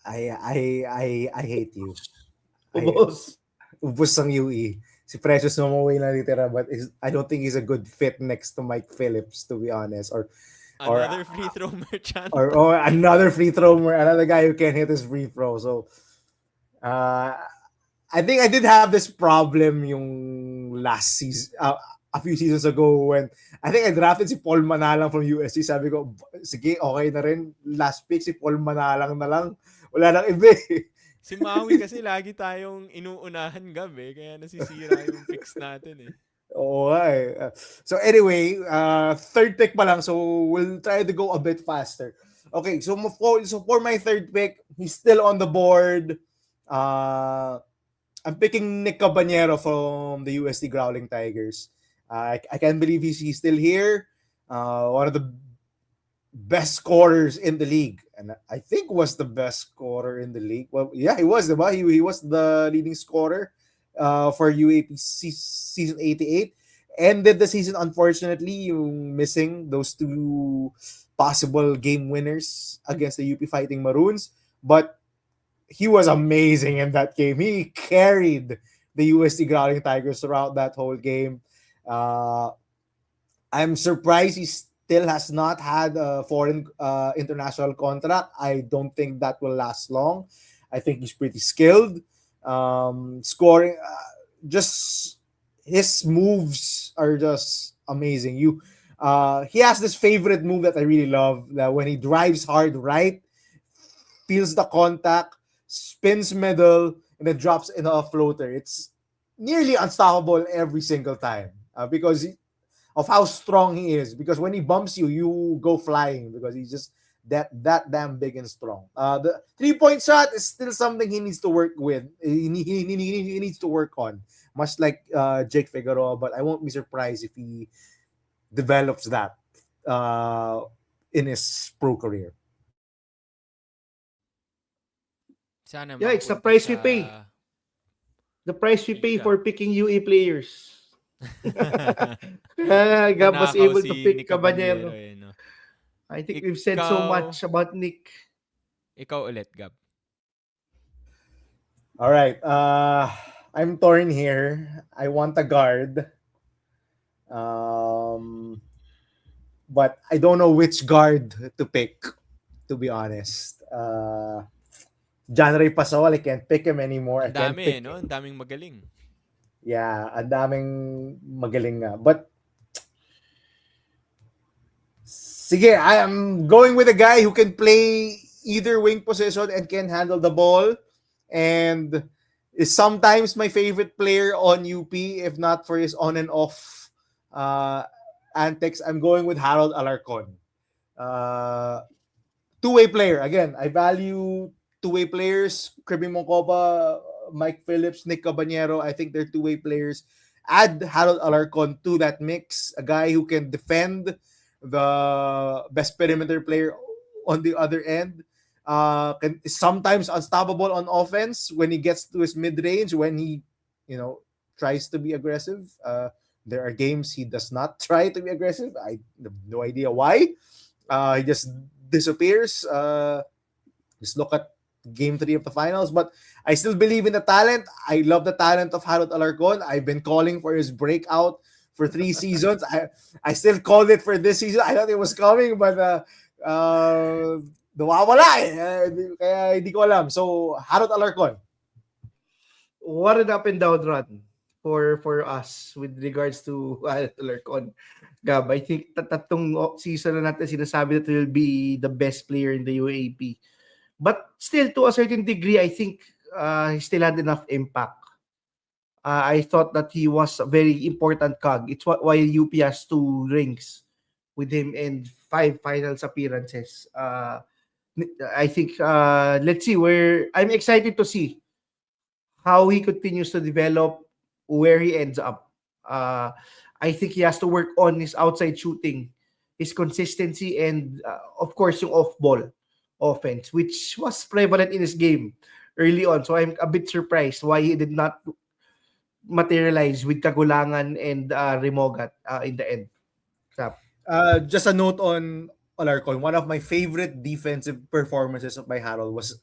I hate you. Ubos. Ubus ang UE. Si Precious Mamaway na litera, but I don't think he's a good fit next to Mike Phillips, to be honest. Another free throw merchant. Or another free throw, another guy who can hit his free throw. So, I think I did have this problem yung last season, a few seasons ago when I think I drafted si Paul Manalang from USC. Sabi ko, sige, okay na rin. Last pick si Paul Manalang na lang. Wala nang iba eh. Si Maui kasi lagi tayong inuunahan gabi, kaya nasisira yung picks natin eh. Oo eh. So anyway, third pick pa lang. So we'll try to go a bit faster. Okay, so for my third pick, he's still on the board. I'm picking Nick Cabanero from the USD Growling Tigers. I can't believe he's still here. One of the best scorers in the league. And I think was the best scorer in the league. Well, yeah, he was. Diba? He was the leading scorer for UAP Season 88. Ended the season, unfortunately, missing those two possible game winners against the UP Fighting Maroons. But he was amazing in that game. He carried the USD Growling Tigers throughout that whole game. I'm surprised he still has not had a foreign international contract. I don't think that will last long. I think he's pretty skilled. Scoring, just his moves are just amazing. He has this favorite move that I really love, that when he drives hard right, feels the contact, spins middle, and then drops in a floater. It's nearly unstoppable every single time because of how strong he is. Because when he bumps you, you go flying because he's just that damn big and strong. The 3-point shot is still something he needs to work with. He needs to work on, much like Jake Figueroa. But I won't be surprised if he develops that uh, in his pro career. Sana Yeah, it's the makapunta price sa we pay. The price we pay liga. for picking UA players. Gab was Nanakaw able to si pick Nick Caballero Caballero. eh, no? I think we've said so Ikaw, much about Nick. ikaw ulit, Gab. All right. I'm torn here. I want a guard. Um, but I don't know which guard to pick, to be honest. John Ray Pasol, I can't pick him anymore. I Ang can't dami eh, pick. no? Ang daming magaling. Yeah, ang daming magaling nga. But sige, I am going with a guy who can play either wing position and can handle the ball, and is sometimes my favorite player on UP, if not for his on and off uh, antics. I'm going with Harold Alarcon. Uh, two-way player. Again, I value two-way players. Kirby Moncopa, Mike Phillips, Nick Cabanero. I think they're two-way players. Add Harold Alarcon to that mix. A guy who can defend, the best perimeter player on the other end. Is sometimes unstoppable on offense when he gets to his mid-range, when he, you know, tries to be aggressive. There are games he does not try to be aggressive. I have no idea why. He just disappears. Just look at game 3 of the finals. But I still believe in the talent. I love the talent of Harold Alarcon. I've been calling for his breakout for 3 seasons. I still called it for this season. I thought it was coming, but nawawala eh. Kaya hindi ko alam. So, Harold Alarcon. What an up and down run for us with regards to Alarcon. Gab, I think tatlong season na natin sinasabi that he'll be the best player in the UAAP. But still, to a certain degree, I think he still had enough impact. I thought that he was a very important cog. It's why UP has 2 rings with him and 5 finals appearances. I think let's see where I'm excited to see how he continues to develop, where he ends up. Uh, I think he has to work on his outside shooting, his consistency, and of course, yung off-ball offense, which was prevalent in his game early on. So I'm a bit surprised why he did not materialize with Kagulangan and Remogat in the end. Crap. Just a note on Alarcon. One of my favorite defensive performances by Harold was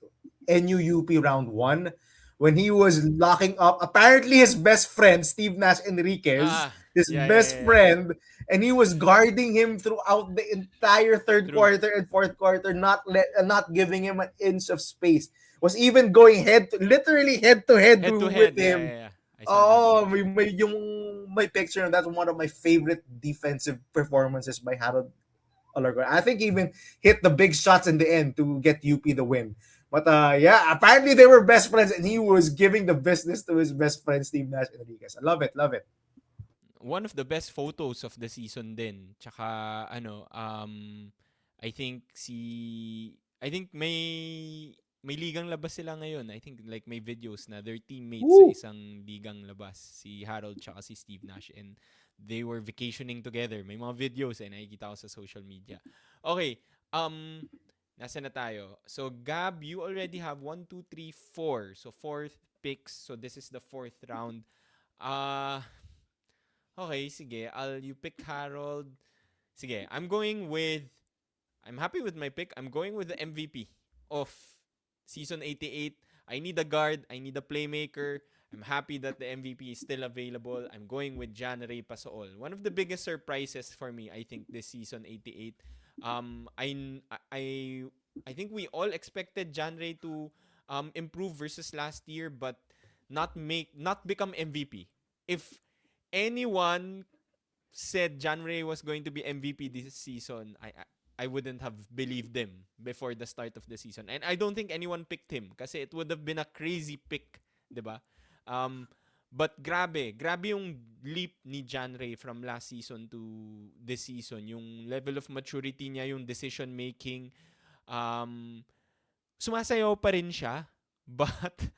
NUUP round 1 when he was locking up apparently his best friend Steve Nash Enriquez, Ah, his yeah, yeah, best yeah, yeah. friend, and he was guarding him throughout the entire third True. quarter and fourth quarter, not giving him an inch of space. Was even going literally head to head Head to with head, yeah, him. yeah, yeah. I saw that Oh, picture. my picture, and that's one of my favorite defensive performances by Harold Alarcon. I think he even hit the big shots in the end to get UP the win. But yeah, apparently they were best friends, and he was giving the business to his best friend Steve Nash Enriquez. I love it, love it. One of the best photos of the season din. Tsaka ano, I think I think may ligang labas sila ngayon. I think like may videos na their teammates sa Woo! isang ligang labas, si Harold tsaka si Steve Nash, and they were vacationing together. May mga videos nakikita ko sa social media. Okay, nasa na tayo? So Gab, you already have 1, 2, 3, 4. So fourth picks. So this is the fourth round. Ah, okay, sige. You pick Harold. Sige, I'm happy with my pick. I'm going with the MVP of season 88. I need a guard. I need a playmaker. I'm happy that the MVP is still available. I'm going with Jan Ray Pasool. One of the biggest surprises for me, I think, this season 88. Um, I I I think we all expected Jan Ray to improve versus last year, but not become MVP. If anyone said John Ray was going to be MVP this season, I wouldn't have believed them before the start of the season. And I don't think anyone picked him kasi it would have been a crazy pick, 'di ba? Um But grabe yung leap ni John Ray from last season to this season. Yung level of maturity niya, yung decision making. Um, Sumasayaw pa rin siya. But,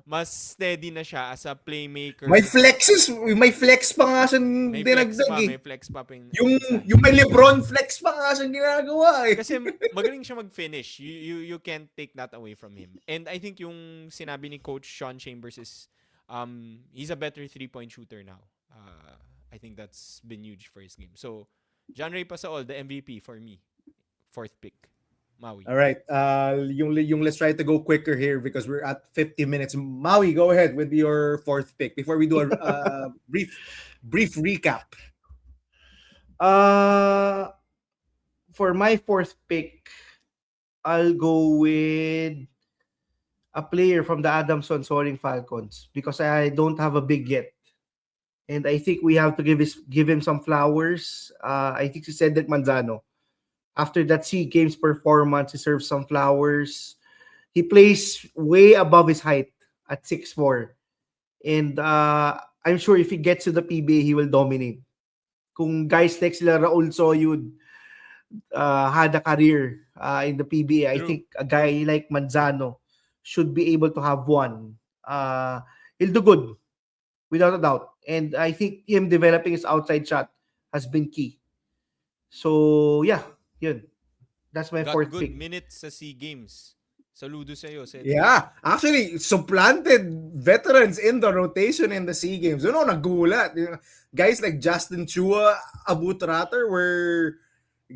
mas steady na siya as a May playmaker. flexes, may flex pa nga siyang dinagdag eh. May flex pa minsan. Yung may LeBron flex pa nga siyang ginagawa eh. Kasi magaling siya mag-finish. You can't take that away from him. And I think yung sinabi ni Coach Sean Chambers is he's a better three-point shooter now. I think that's been huge for his game. So, John Ray Pasaol, the MVP for me. Fourth pick. Maui. All right. Yung let's try to go quicker here because we're at 50 minutes. Maui, go ahead with your fourth pick before we do a brief recap. For my fourth pick, I'll go with a player from the Adamson Soaring Falcons because I don't have a big yet. And I think we have to give him some flowers. I think he Cedric Manzano. After that SEA Games performance, he serves some flowers. He plays way above his height at 6'4". And I'm sure if he gets to the PBA, he will dominate. Kung guys like sila Raul Soyud had a career in the PBA, I think a guy like Manzano should be able to have one. He'll do good, without a doubt. And I think him developing his outside shot has been key. So, yeah, yun. That's my fourth Got good pick. minutes sa SEA Games. Saludo sa'yo, Cedric. Yeah, actually, supplanted veterans in the rotation in the SEA Games. You know, nagulat. Guys like Justin Chua, Abu Tratter were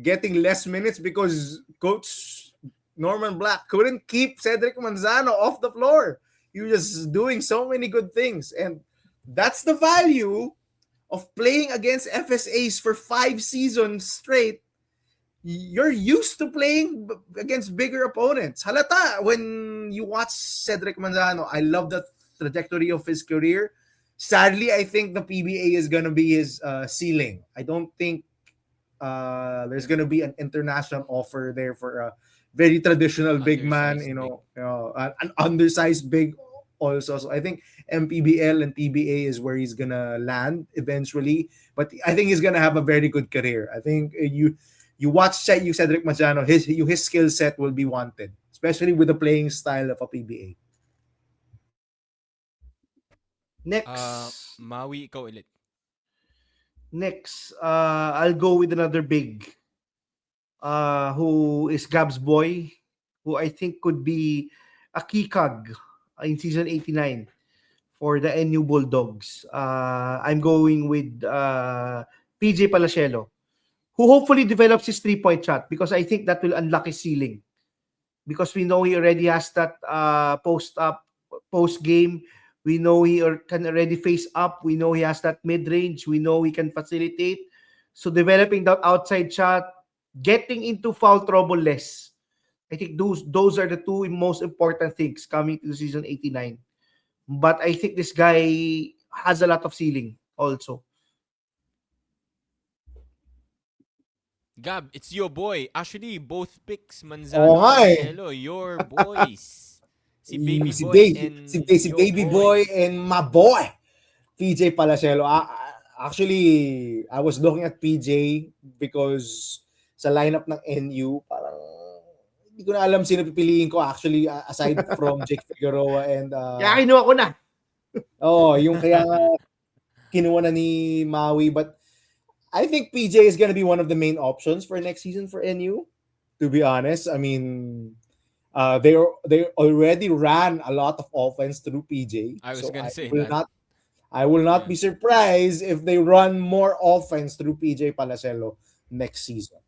getting less minutes because Coach Norman Black couldn't keep Cedric Manzano off the floor. He was just doing so many good things. And that's the value of playing against FSAs for 5 seasons straight. You're used to playing against bigger opponents. Halata when you watch Cedric Manzano. I love the trajectory of his career. Sadly, I think the PBA is going to be his ceiling. I don't think there's going to be an international offer there for a very traditional big man, an undersized big also. So I think MPBL and PBA is where he's going to land eventually. But I think he's going to have a very good career. I think you watch Cedric Manzano, his skill set will be wanted, especially with the playing style of a PBA. Next, Maui, ikaw ulit. Next, I'll go with another big, who is Gab's boy, who I think could be a key cog in season 89 for the NU Bulldogs. I'm going with PJ Palacielo, who hopefully develops his three-point shot because I think that will unlock his ceiling. Because we know he already has that post game. We know he can already face up. We know he has that mid-range. We know he can facilitate. So developing that outside shot, getting into foul trouble less. I think those are the two most important things coming to season 89. But I think this guy has a lot of ceiling also. Gab, it's your boy. Actually, both picks, Manzano, Palacielo, your boys. Si Baby Boy and si your Baby Boy and my boy, PJ Palacielo. Actually, I was looking at PJ because sa lineup ng NU, parang hindi ko na alam sino pipiliin ko actually aside from Jake Figueroa and Kaya kinuha ko na. yung kaya nga kinuha na ni Maui, but I think PJ is going to be one of the main options for next season for NU. To be honest, I mean, they already ran a lot of offense through PJ. I was gonna say will that. I will not be surprised if they run more offense through PJ Palacielo next season.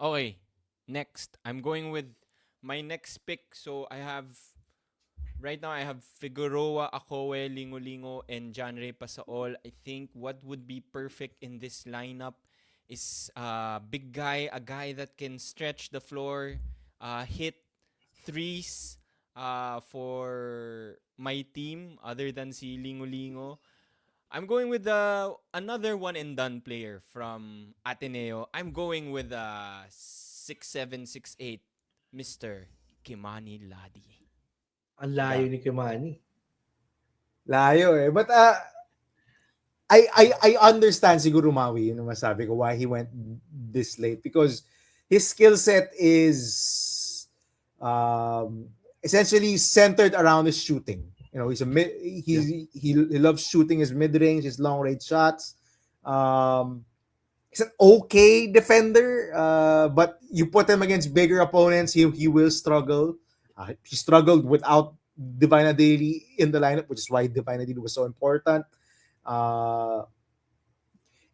Okay, next. I'm going with my next pick. So right now I have Figueroa, Akowe, Lingo, and Janre Pasaol. I think what would be perfect in this lineup is a big guy, a guy that can stretch the floor, hit threes for my team other than si Lingo. I'm going with another one and done player from Ateneo. I'm going with 6'7", 6'8", Mr. Kimani Ladi. Ang layo ni Kimani. Layo eh. But I understand siguro Maui, yung masabi ko, why he went this late. Because his skill set is essentially centered around his shooting. You know, he loves shooting his mid-range, his long-range shots. He's an okay defender, but you put him against bigger opponents, he will struggle. He struggled without Divina Daily in the lineup, which is why Divina Daily was so important.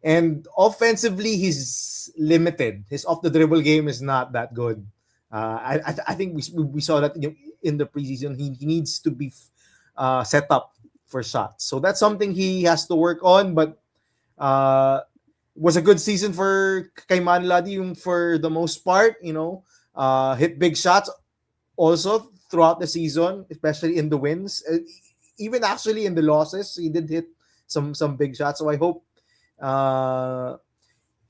And offensively, he's limited. His off the dribble game is not that good. I think we saw that in the preseason. He needs to be set up for shots. So that's something he has to work on. But was a good season for Kayman Ladi for the most part. You know, hit big shots also throughout the season, especially in the wins. Even actually in the losses, he did hit some big shots. So I hope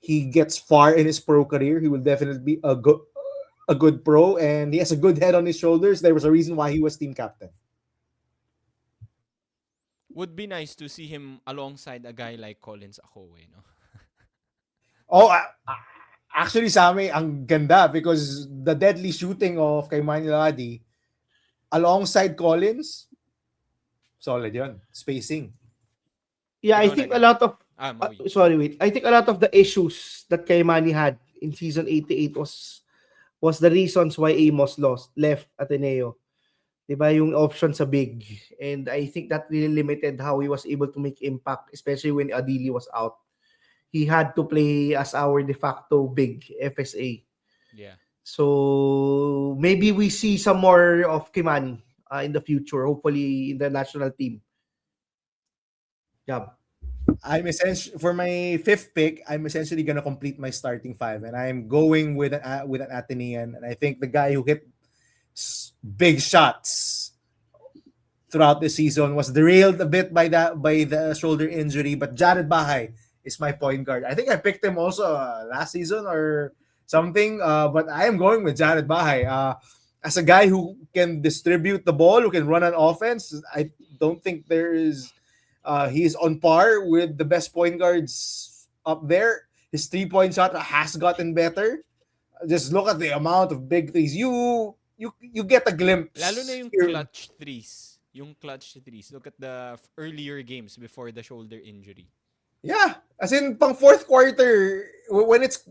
he gets far in his pro career. He will definitely be a good pro, and he has a good head on his shoulders. There was a reason why he was team captain. Would be nice to see him alongside a guy like Collins Akowe, no? Oh, actually, sa amin, ang ganda because the deadly shooting of kay Maniladi alongside Collins, solid yun. Spacing. Yeah, I Ikaw think na, a lot of Maui. I think a lot of the issues that Kaimani had in season 88 was the reasons why Amos left Ateneo. Diba yung option sa big. And I think that really limited how he was able to make impact, especially when Adili was out. He had to play as our de facto big FSA. Yeah. So maybe we see some more of Kimani in the future, hopefully in the national team. Yeah. I'm essentially for my fifth pick. I'm essentially gonna complete my starting five, and I'm going with an Atenean. And I think the guy who hit big shots throughout the season was derailed a bit by the shoulder injury. But Jared Bahay is my point guard. I think I picked him also last season or something. But I am going with Jared Bahay. As a guy who can distribute the ball, who can run an offense, I don't think there is. He's on par with the best point guards up there. His 3-point shot has gotten better. Just look at the amount of big threes. You get a glimpse. Lalo na yung clutch threes. Yung clutch threes. Look at the earlier games before the shoulder injury. Yeah. As in, pang fourth quarter, when it's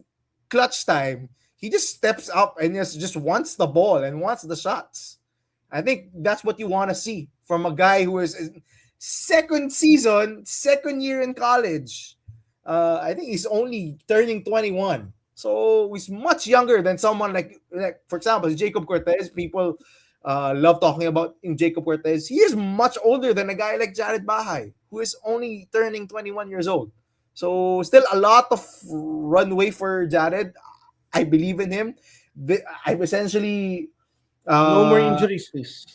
clutch time, he just steps up and just wants the ball and wants the shots. I think that's what you want to see from a guy who is second year in college. I think he's only turning 21. So he's much younger than someone like for example, Jacob Cortez. People love talking about Jacob Cortez. He is much older than a guy like Jared Bahay, who is only turning 21 years old. So still a lot of runway for Jared. I believe in him. I've essentially No more injuries, please.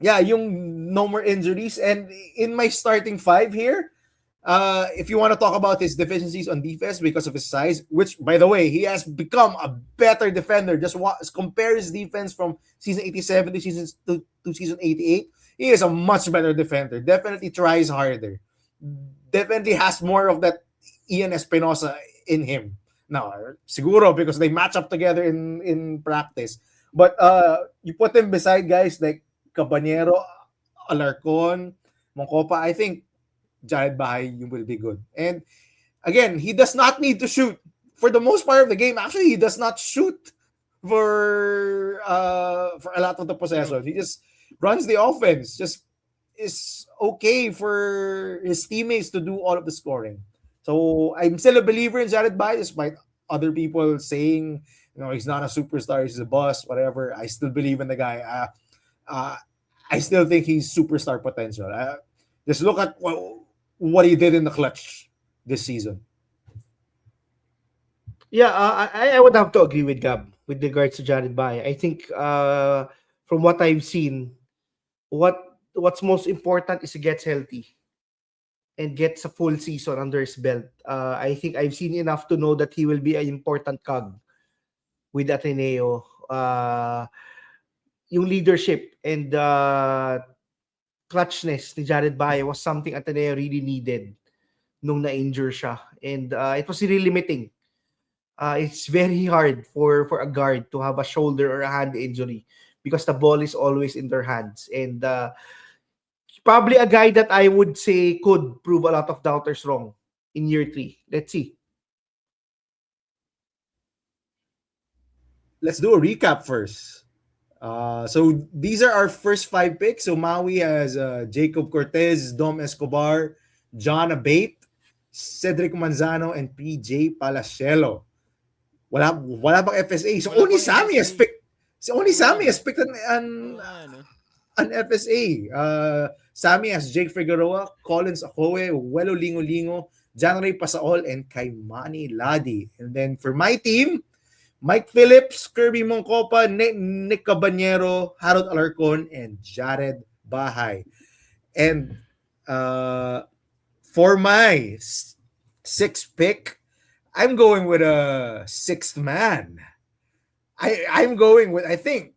Yeah, yung no more injuries. And in my starting five here, if you want to talk about his deficiencies on defense because of his size, which, by the way, he has become a better defender. Just compare his defense from season 87 to season 88. He is a much better defender. Definitely tries harder. Definitely has more of that Ian Espinosa in him. Now, siguro because they match up together in practice. But you put him beside guys like Cabanero, Alarcon, Moncopa, I think Jared Bahay will be good. And again, he does not need to shoot. For the most part of the game, actually, he does not shoot for a lot of the possessions. He just runs the offense. Just is okay for his teammates to do all of the scoring. So I'm still a believer in Jared Bahay, despite other people saying, he's not a superstar, he's a bust, whatever. I still believe in the guy. I still think he's superstar potential. Just look at what he did in the clutch this season. Yeah, I would have to agree with Gab with regards to Jared Bahay. I think from what I've seen, what's most important is he gets healthy and gets a full season under his belt. I think I've seen enough to know that he will be an important cog with Ateneo. yung leadership and clutchness ni Jared Bae was something Ateneo really needed nung na-injure siya. And it was really limiting. It's very hard for a guard to have a shoulder or a hand injury because the ball is always in their hands. And probably a guy that I would say could prove a lot of doubters wrong in year 3. Let's see. Let's do a recap first. So these are our first 5 picks. So Maui has Jacob Cortez, Dom Escobar, John Abate, Cedric Manzano, and PJ Palacielo. Wala bang FSA. So Wala only pang Sammy has FSA. picked. So only Sammy has picked Ano? an FSA. Sammy has Jake Figueroa, Collins Akowe, Welo Lingo, John Ray Pasaol, and Kaimani Ladi. And then for my team, Mike Phillips, Kirby Moncopa, Nick Cabanero, Harold Alarcon, and Jared Bahay. And for my 6th pick, I'm going with a 6th man. I'm going with, I think,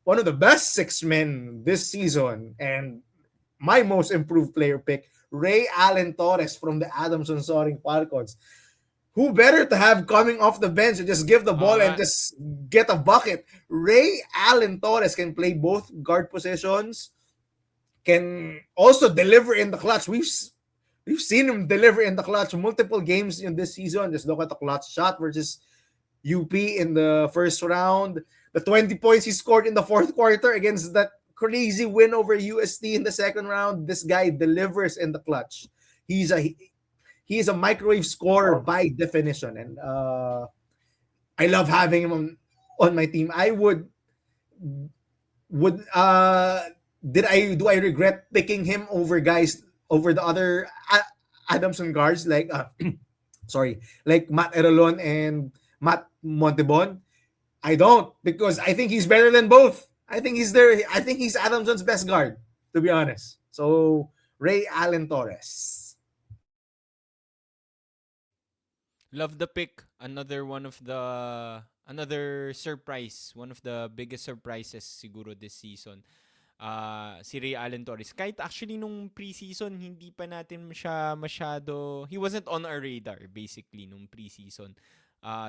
one of the best 6 men this season, and my most improved player pick, Ray Allen Torres from the Adamson Soaring Falcons. Who better to have coming off the bench and just give the ball and just get a bucket? Ray Allen Torres can play both guard positions, can also deliver in the clutch. We've seen him deliver in the clutch multiple games in this season. Just look at the clutch shot versus UP in the first round. The 20 points he scored in the 4th quarter against that crazy win over UST in the 2nd round. This guy delivers in the clutch. He's a microwave scorer by definition, and I love having him on my team. I would do I regret picking him over the other Adamson guards like like Matt Erolon and Matt Montebon? I don't, because I think he's better than both. I think he's Adamson's best guard, to be honest. So Ray Allen Torres. Love the pick. Another surprise. One of the biggest surprises siguro this season. Si Ray Allen Torres. Kahit actually nung preseason, hindi pa natin siya masyado... He wasn't on our radar, basically, nung preseason.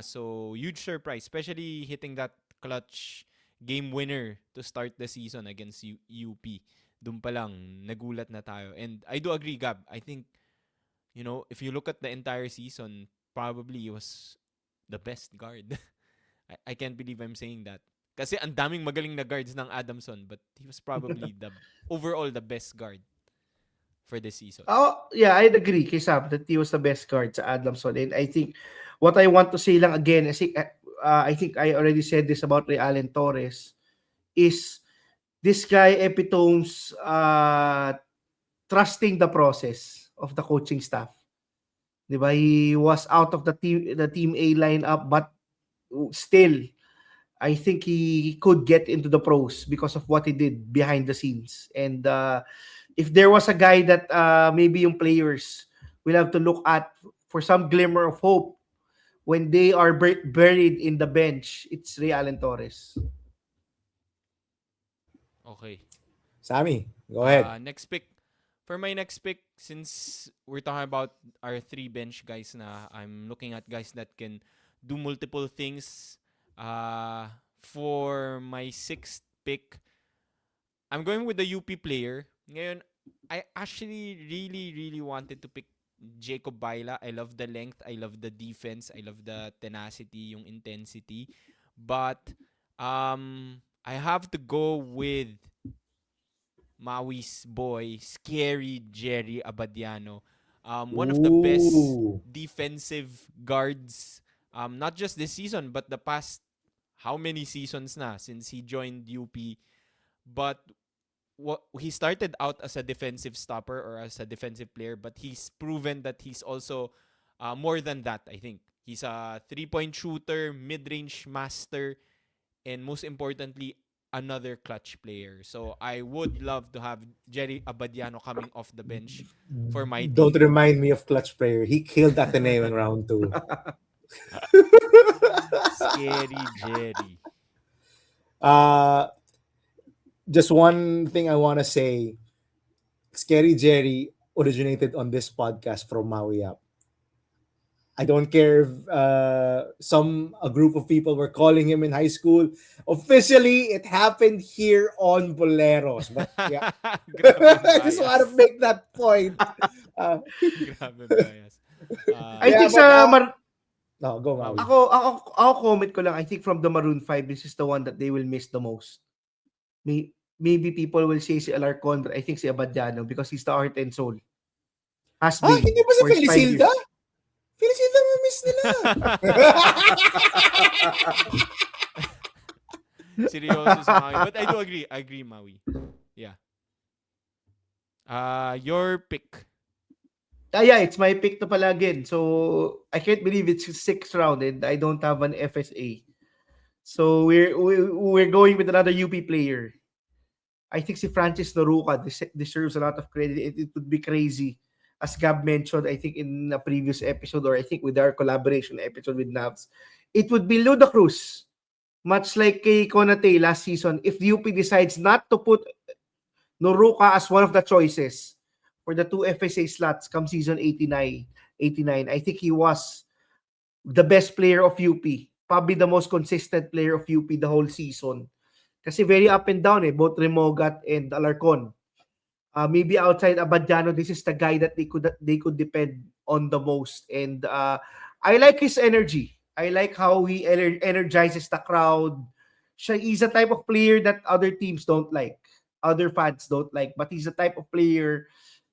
So, huge surprise. Especially hitting that clutch game winner to start the season against UP. Doon pa lang, nagulat na tayo. And I do agree, Gab. I think, if you look at the entire season, probably he was the best guard. I can't believe I'm saying that. Kasi ang daming magaling na guards ng Adamson, but he was probably overall the best guard for this season. Oh, yeah, I'd agree kay Sam that he was the best guard sa Adamson. And I think what I want to say lang again, I think I already said this about Ray Allen Torres, is this guy epitomes trusting the process of the coaching staff. Diba? He was out of the team A lineup, but still, I think he could get into the pros because of what he did behind the scenes. And if there was a guy that maybe yung players will have to look at for some glimmer of hope when they are buried in the bench, it's Ray Allen Torres. Okay. Sammy, go ahead. Next pick. For my next pick, since we're talking about our 3 bench guys na, I'm looking at guys that can do multiple things. For my 6th pick, I'm going with the UP player. Ngayon, I actually really, really wanted to pick Jacob Baila. I love the length. I love the defense. I love the tenacity, yung intensity. But I have to go with Maui's boy, Scary Jerry Abadiano. One of the best defensive guards, not just this season, but the past how many seasons na since he joined UP. But he started out as a defensive stopper or as a defensive player, but he's proven that he's also more than that, I think. He's a 3-point shooter, mid-range master, and most importantly, another clutch player. So I would love to have Jerry Abadiano coming off the bench for my team. Don't remind me of clutch player. He killed Ateneo in round 2. Scary Jerry. just one thing I want to say. Scary Jerry originated on this podcast from Maui Up. I don't care if a group of people were calling him in high school. Officially, it happened here on Boleros. But yeah, Grabe I just want to bias. make that point. Uh, Grabe bias. I yeah, think but sa no, go Maui. Maui. ako comment ko lang, I think from the Maroon 5, this is the one that they will miss the most. Maybe people will say si Alarcon, but I think si Abadiano because he's the heart and soul. Has been Hindi ba si for 5 years. Felicilda? Felicilda miss nila. Seryoso si Maui. But I do agree. I agree, Maui. Yeah. Your pick. Yeah, it's my pick to pala again. So I can't believe it's 6th round and I don't have an FSA. So we're going with another UP player. I think si Francis Noruka deserves a lot of credit. It would be crazy. As Gab mentioned, I think in a previous episode, or I think with our collaboration episode with Navs, it would be ludicrous. Much like kay Konate last season, if the UP decides not to put Noruka as one of the choices for the two FSA slots come season 89, I think he was the best player of UP. Probably the most consistent player of UP the whole season. Kasi very up and down both Remogat and Alarcon. Maybe outside Abadiano, this is the guy that they could depend on the most. And I like his energy. I like how he energizes the crowd. He's a type of player that other teams don't like, other fans don't like. But he's a type of player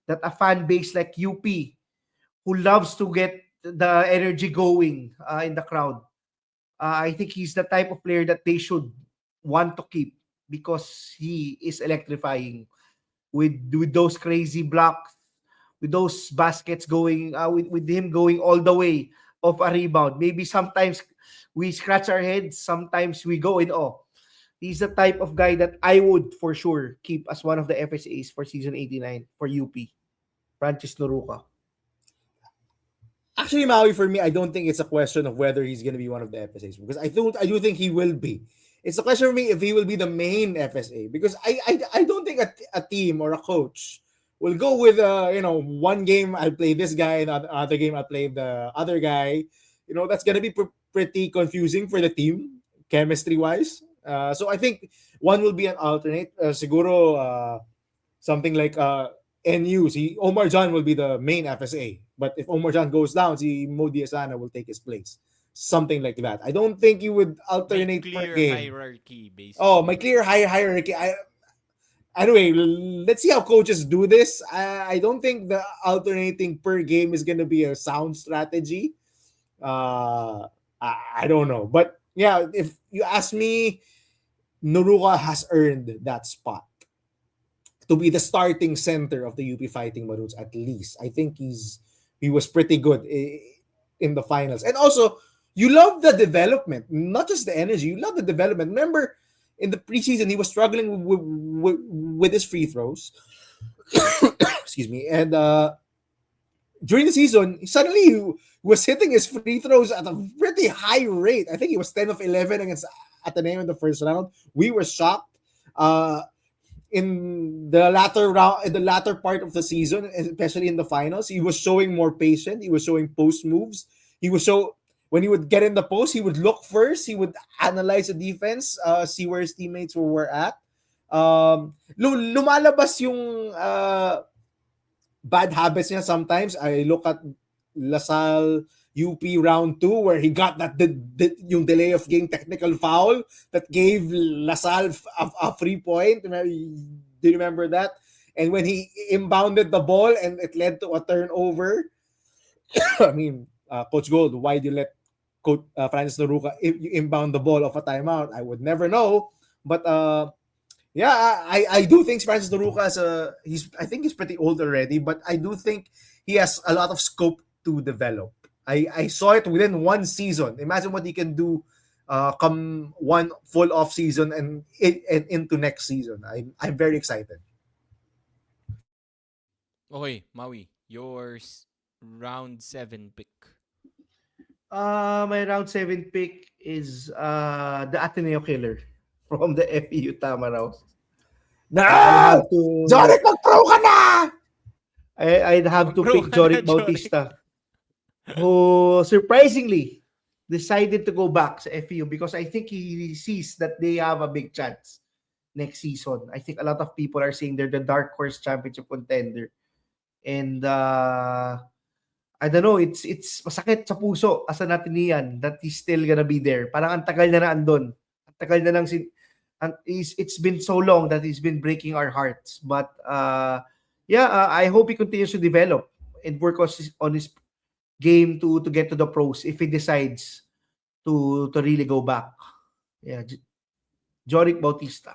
that a fan base like UP who loves to get the energy going in the crowd. I think he's the type of player that they should want to keep because he is electrifying with those crazy blocks, with those baskets going, with him going all the way off a rebound. Maybe sometimes we scratch our heads, sometimes we go in awe. He's the type of guy that I would for sure keep as one of the FSAs for season 89 for UP. Francis Noruka. Actually, Maui, for me, I don't think it's a question of whether he's going to be one of the FSAs because I do think he will be. It's a question for me if he will be the main FSA because I don't think a team or a coach will go with one game I'll play this guy, the other game I'll play the other guy. That's going to be pretty confusing for the team chemistry wise. So I think one will be an alternate. Siguro something like NU, si Omar John will be the main FSA. But if Omar John goes down, si Modi Asana will take his place. Something like that. I don't think you would May alternate per clear game. hierarchy, Oh, basically. my clear hierarchy. Anyway, let's see how coaches do this. I don't think the alternating per game is going to be a sound strategy. I don't know. But yeah, if you ask me, Noruka has earned that spot to be the starting center of the UP Fighting Maroons at least. I think he was pretty good in the finals. And also, you love the development, not just the energy. You love the development. Remember, in the preseason, he was struggling with his free throws. Excuse me. And during the season, suddenly he was hitting his free throws at a pretty high rate. I think he was 10 of 11 against Ateneo in the first round. We were shocked. In the latter round, in the latter part of the season, especially in the finals, he was showing more patience. He was showing post moves. When he would get in the post, he would look first. He would analyze the defense, see where his teammates were at. Lumalabas yung bad habits niya sometimes. I look at Lasal UP round 2 where he got that yung delay of game technical foul that gave Lasal a free point. Do you remember that? And when he inbounded the ball and it led to a turnover, I mean, Coach Gold, why do you let Coach Francis Noruka inbound the ball off a timeout? I would never know. But yeah, I do think Francis Noruka I think he's pretty old already, but I do think he has a lot of scope to develop. I saw it within one season. Imagine what he can do come one full off season and into next season. I'm very excited. Okay, Maui, your round 7 pick. My round 7 pick is the Ateneo Killer from the FEU Tamaraw. No! I'll have to Joric, mag-pro ka na! I'd have to Mag-pro pick ka na, Joric Joric. Bautista, who surprisingly decided to go back sa FEU because I think he sees that they have a big chance next season. I think a lot of people are saying they're the dark horse championship contender. And I don't know, it's masakit sa puso as an Atenean that he's still gonna be there. Parang ang tagal na andun. Ang tagal na nang it's been so long that he's been breaking our hearts. But I hope he continues to develop and work on his game to get to the pros if he decides to really go back. Yeah, Joric Bautista.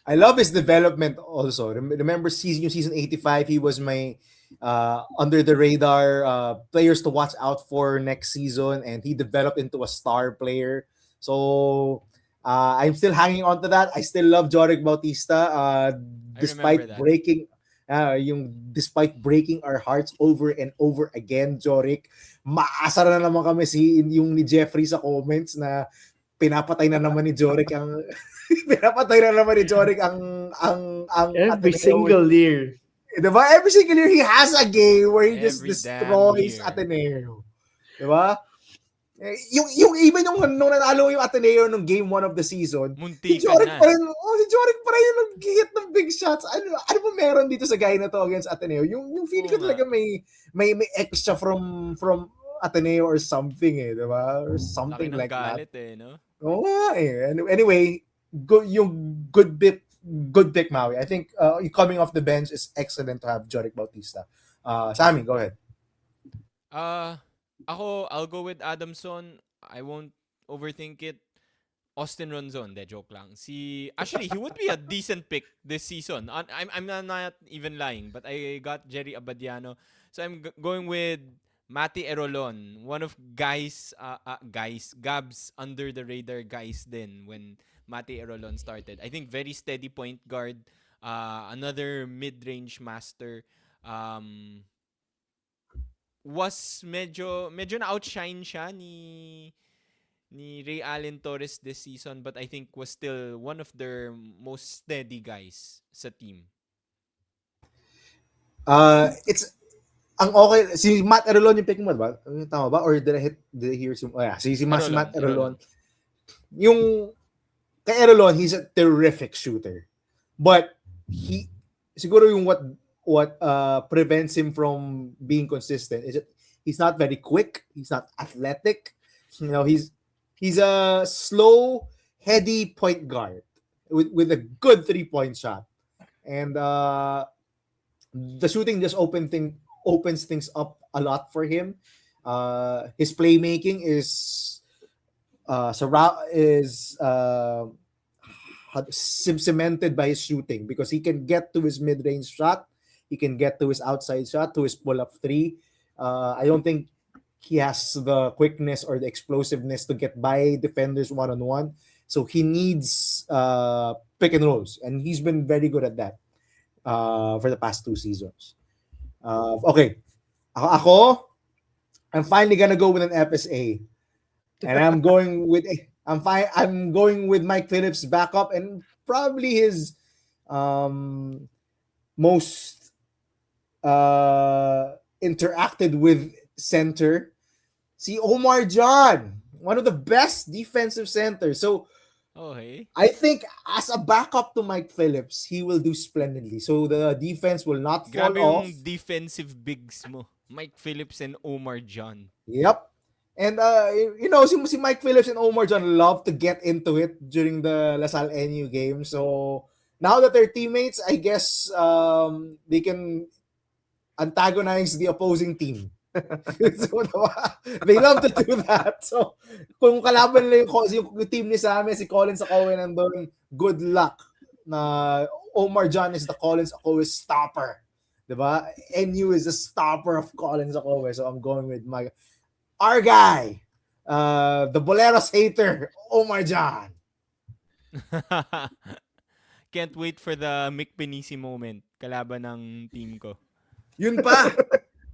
I love his development also. Remember season 85, he was my under the radar players to watch out for next season, and he developed into a star player. So I'm still hanging on to that. I still love Joric Bautista despite despite breaking our hearts over and over again. Joric, maasar na naman kami yung ni Jeffrey sa comments na pinapatay na naman ni Joric ang every Ateneo. single year. Diba? Every single year he has a game where he just Every destroys damn year. Ateneo. Diba? Yung even nung nanalo yung Ateneo nung game 1 of the season, si Muntikan Joric na. pa rin yung nag-hit ng big shots. Ano ba meron dito sa guy na to against Ateneo? Yung feeling ko talaga may extra from Ateneo or something diba? Or something Laki ng like that. galit no? Oo nga Anyway, good pick, Maui. I think coming off the bench is excellent to have Joric Bautista. Sammy, go ahead. I'll go with Adamson. I won't overthink it. Austin Ronzon, joke lang. Actually, he would be a decent pick this season. I'm not even lying, but I got Jerry Abadiano. So I'm going with Matty Erolon, one of Gab's under the radar guys then when Matty Erolon started. I think very steady point guard, another mid-range master. Was medyo na-outshine siya ni Ray Allen Torres this season, but I think was still one of their most steady guys sa team. It's ang okay, si Matt Erolon yung pick mo, ba? Tama ba? Or did I hear some... si Matt Erolon. Yung kay Erolon, he's a terrific shooter. But siguro yung what prevents him from being consistent is that he's not very quick, he's not athletic. He's a slow, heady point guard with a good 3-point shot. And the shooting just opens things up a lot for him. His playmaking is cemented by his shooting because he can get to his mid-range shot, he can get to his outside shot, to his pull-up three. I don't think he has the quickness or the explosiveness to get by defenders one-on-one. So he needs pick and rolls, and he's been very good at that for the past 2 seasons. Okay. I'm finally gonna go with an FSA, and I'm going with Mike Phillips' backup and probably his most interacted with center, si Omar John, one of the best defensive centers. So Okay. I think as a backup to Mike Phillips, he will do splendidly. So the defense will not fall Grabe off. yung defensive bigs mo. Mike Phillips and Omar John. Yep. And si Mike Phillips and Omar John love to get into it during the LaSalle NU game. So now that they're teammates, I guess they can antagonize the opposing team. So, they love to do that. So kung kalaban nila yung team ni Sammy, si Collins Akowe nandun, good luck na Omar John is the Collins Akowe stopper. Diba? NU is the stopper of Collins Akowe. So I'm going with our guy, the Boleros hater, Omar John. Can't wait for the Mick Penisi moment kalaban ng team ko. Yun pa.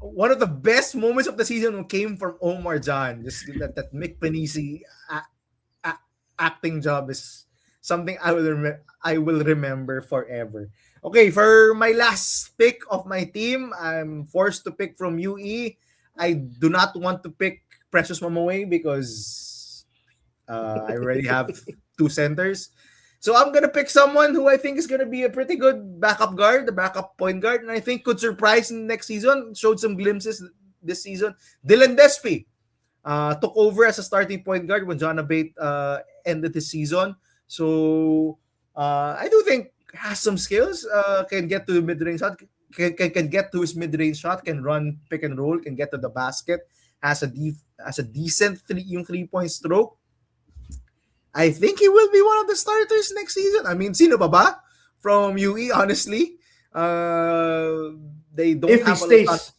One of the best moments of the season came from Omar John. Just that Mick Penisi acting job is something I will remember forever. Okay, for my last pick of my team, I'm forced to pick from UE. I do not want to pick Precious Mamaway because I already have two centers. So I'm gonna pick someone who I think is gonna be a pretty good backup guard, the backup point guard, and I think could surprise in the next season. Showed some glimpses this season. Dylan Despy took over as a starting point guard when John Abate ended his season. So I do think has some skills. Can get to the mid range shot. Can get to his mid range shot. Can run pick and roll. Can get to the basket. Has a decent 3 point stroke. I think he will be one of the starters next season. I mean, sino pa ba from UE? Honestly, they don't If he have a lot. stays.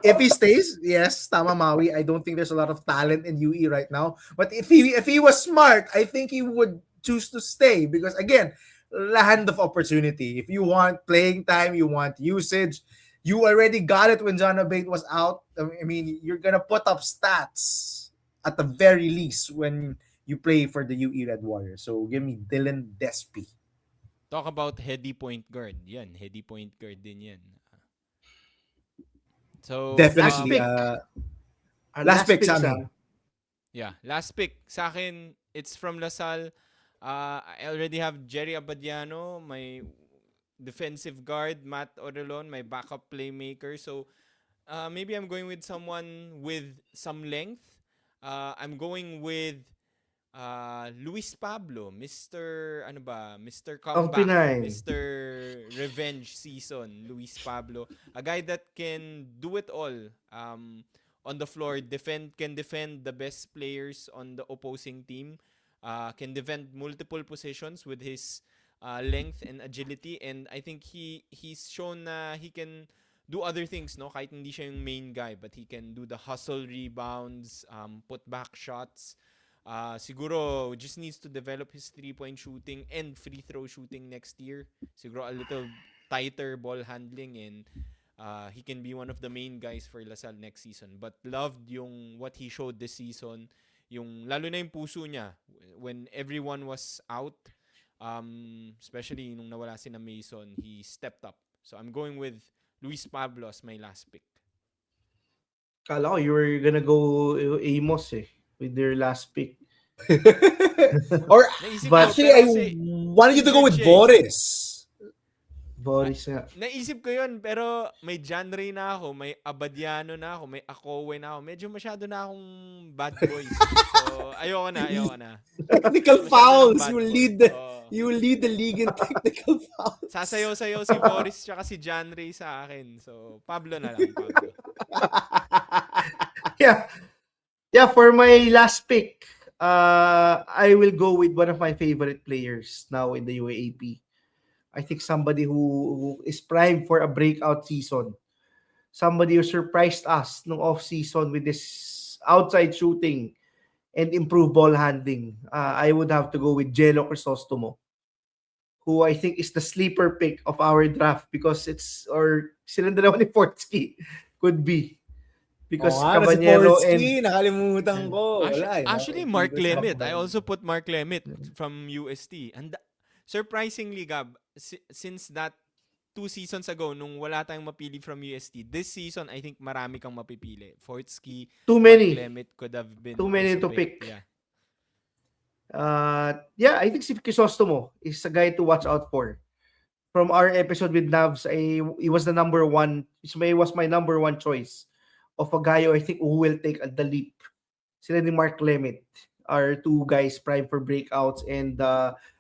If he stays, yes, tama Maui. I don't think there's a lot of talent in UE right now. But if he was smart, I think he would choose to stay because again, land of opportunity. If you want playing time, you want usage, you already got it when John Abate was out. I mean, you're gonna put up stats at the very least when you play for the UE Red Warriors. So give me Dylan Despy. Talk about heady point guard. Yan, heady point guard din yan. So, Last Definitely. pick. Last Last pick, pick, Sammy. Sam. yeah, last pick. Sa akin, it's from Lasal. I already have Jerry Abadiano, my defensive guard, Matt Orelon, my backup playmaker. So, maybe I'm going with someone with some length. I'm going with Luis Pablo, Mr. ano ba, Mr. Ang Comeback, Pinay. Mr. Revenge Season, Luis Pablo, a guy that can do it all. On the floor, can defend the best players on the opposing team. Can defend multiple positions with his length and agility, and I think he's shown na he can do other things, no, kahit hindi siya yung main guy, but he can do the hustle rebounds, put back shots. Siguro just needs to develop his 3-point shooting and free throw shooting next year. Siguro a little tighter ball handling, and he can be one of the main guys for Lasal next season. But loved yung what he showed this season, yung lalo na yung puso niya when everyone was out, especially nung nawala si na Mason, he stepped up. So I'm going with Luis Pablo as my last pick. Kala ko you were gonna go Amos with their last pick. Or Naisip ko, But actually, pero I kasi wanted you to go weird with siya eh. Boris. Boris nga. Naisip ko yun, pero may genre na ako, may Abadiano na ako, may Akowe na ako. Medyo masyado na akong bad boys. So, ayoko na. Technical Masyado ng fouls. bad You boy. lead the league in technical fouls. Sasayaw-sayaw si Boris tsaka si Janre sa akin. So, Pablo na lang, Pablo. Yeah. Yeah, for my last pick, I will go with one of my favorite players now in the UAAP. I think somebody who is primed for a breakout season. Somebody who surprised us no off season with this outside shooting and improved ball handling. I would have to go with Jello Crisostomo, who I think is the sleeper pick of our draft because silang dalawa ni Fortsky could be. Because Si Cabanero Forsky, and nakalimutan ko. Wala, Actually, Mark Hindi ko siya Lemit. I makuha. also put Mark Lemit from UST. And surprisingly, Gab, since that 2 seasons ago, nung wala tayong mapili from UST, this season, I think marami kang mapipili. Fortsky, too Mark many. Lemit could have been Too many also to pick. Yeah. Yeah, I think si Crisostomo is a guy to watch out for. From our episode with Navs, he was the number one. He was my number one choice of a guy who I think who will take the leap. Sila ni Mark Lemit are two guys primed for breakouts, and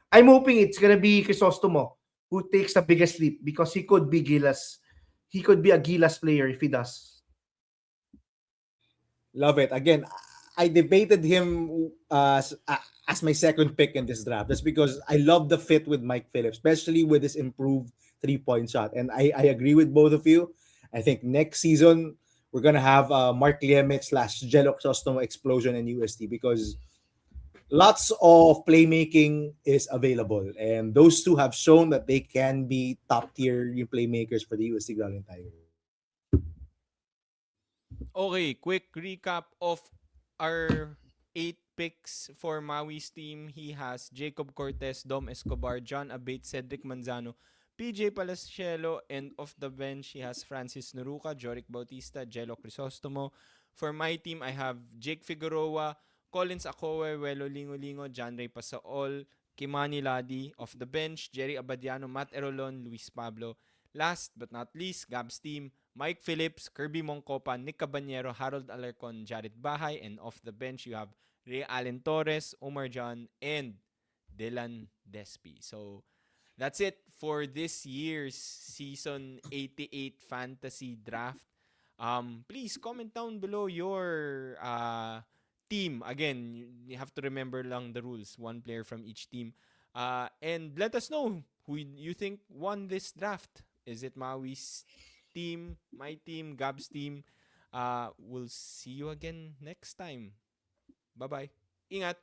I'm hoping it's gonna be Crisostomo who takes the biggest leap because he could be Gilas. He could be a Gilas player if he does. Love it. Again, I debated him as my second pick in this draft just because I love the fit with Mike Phillips, especially with his improved 3-point shot. And I agree with both of you. I think next season we're gonna have Mark Liemit / Jello Crisostomo explosion in UST because lots of playmaking is available, and those two have shown that they can be top tier playmakers for the UST Growling Tigers. Okay, quick recap of our 8 picks for Maui's team. He has Jacob Cortez, Dom Escobar, John Abate, Cedric Manzano, PJ Palacielo, and off the bench, he has Francis Noruca, Joric Bautista, Jello Crisostomo. For my team, I have Jake Figueroa, Collins Acowe, Welo Lingo-Lingo, John Ray Pasaol, Kimani Ladi. Off the bench, Jerry Abadiano, Matt Erolon, Luis Pablo. Last but not least, Gab's team, Mike Phillips, Kirby Moncopa, Nick Cabanyero, Harold Alarcon, Jared Bahay. And off the bench, you have Ray Allen Torres, Omar John, and Dylan Despi. So, that's it for this year's Season 88 Fantasy Draft. Please comment down below your team. Again, you have to remember lang the rules. One player from each team. And let us know who you think won this draft. Is it Maui's team, my team, Gab's team? We'll see you again next time. Bye-bye. Ingat!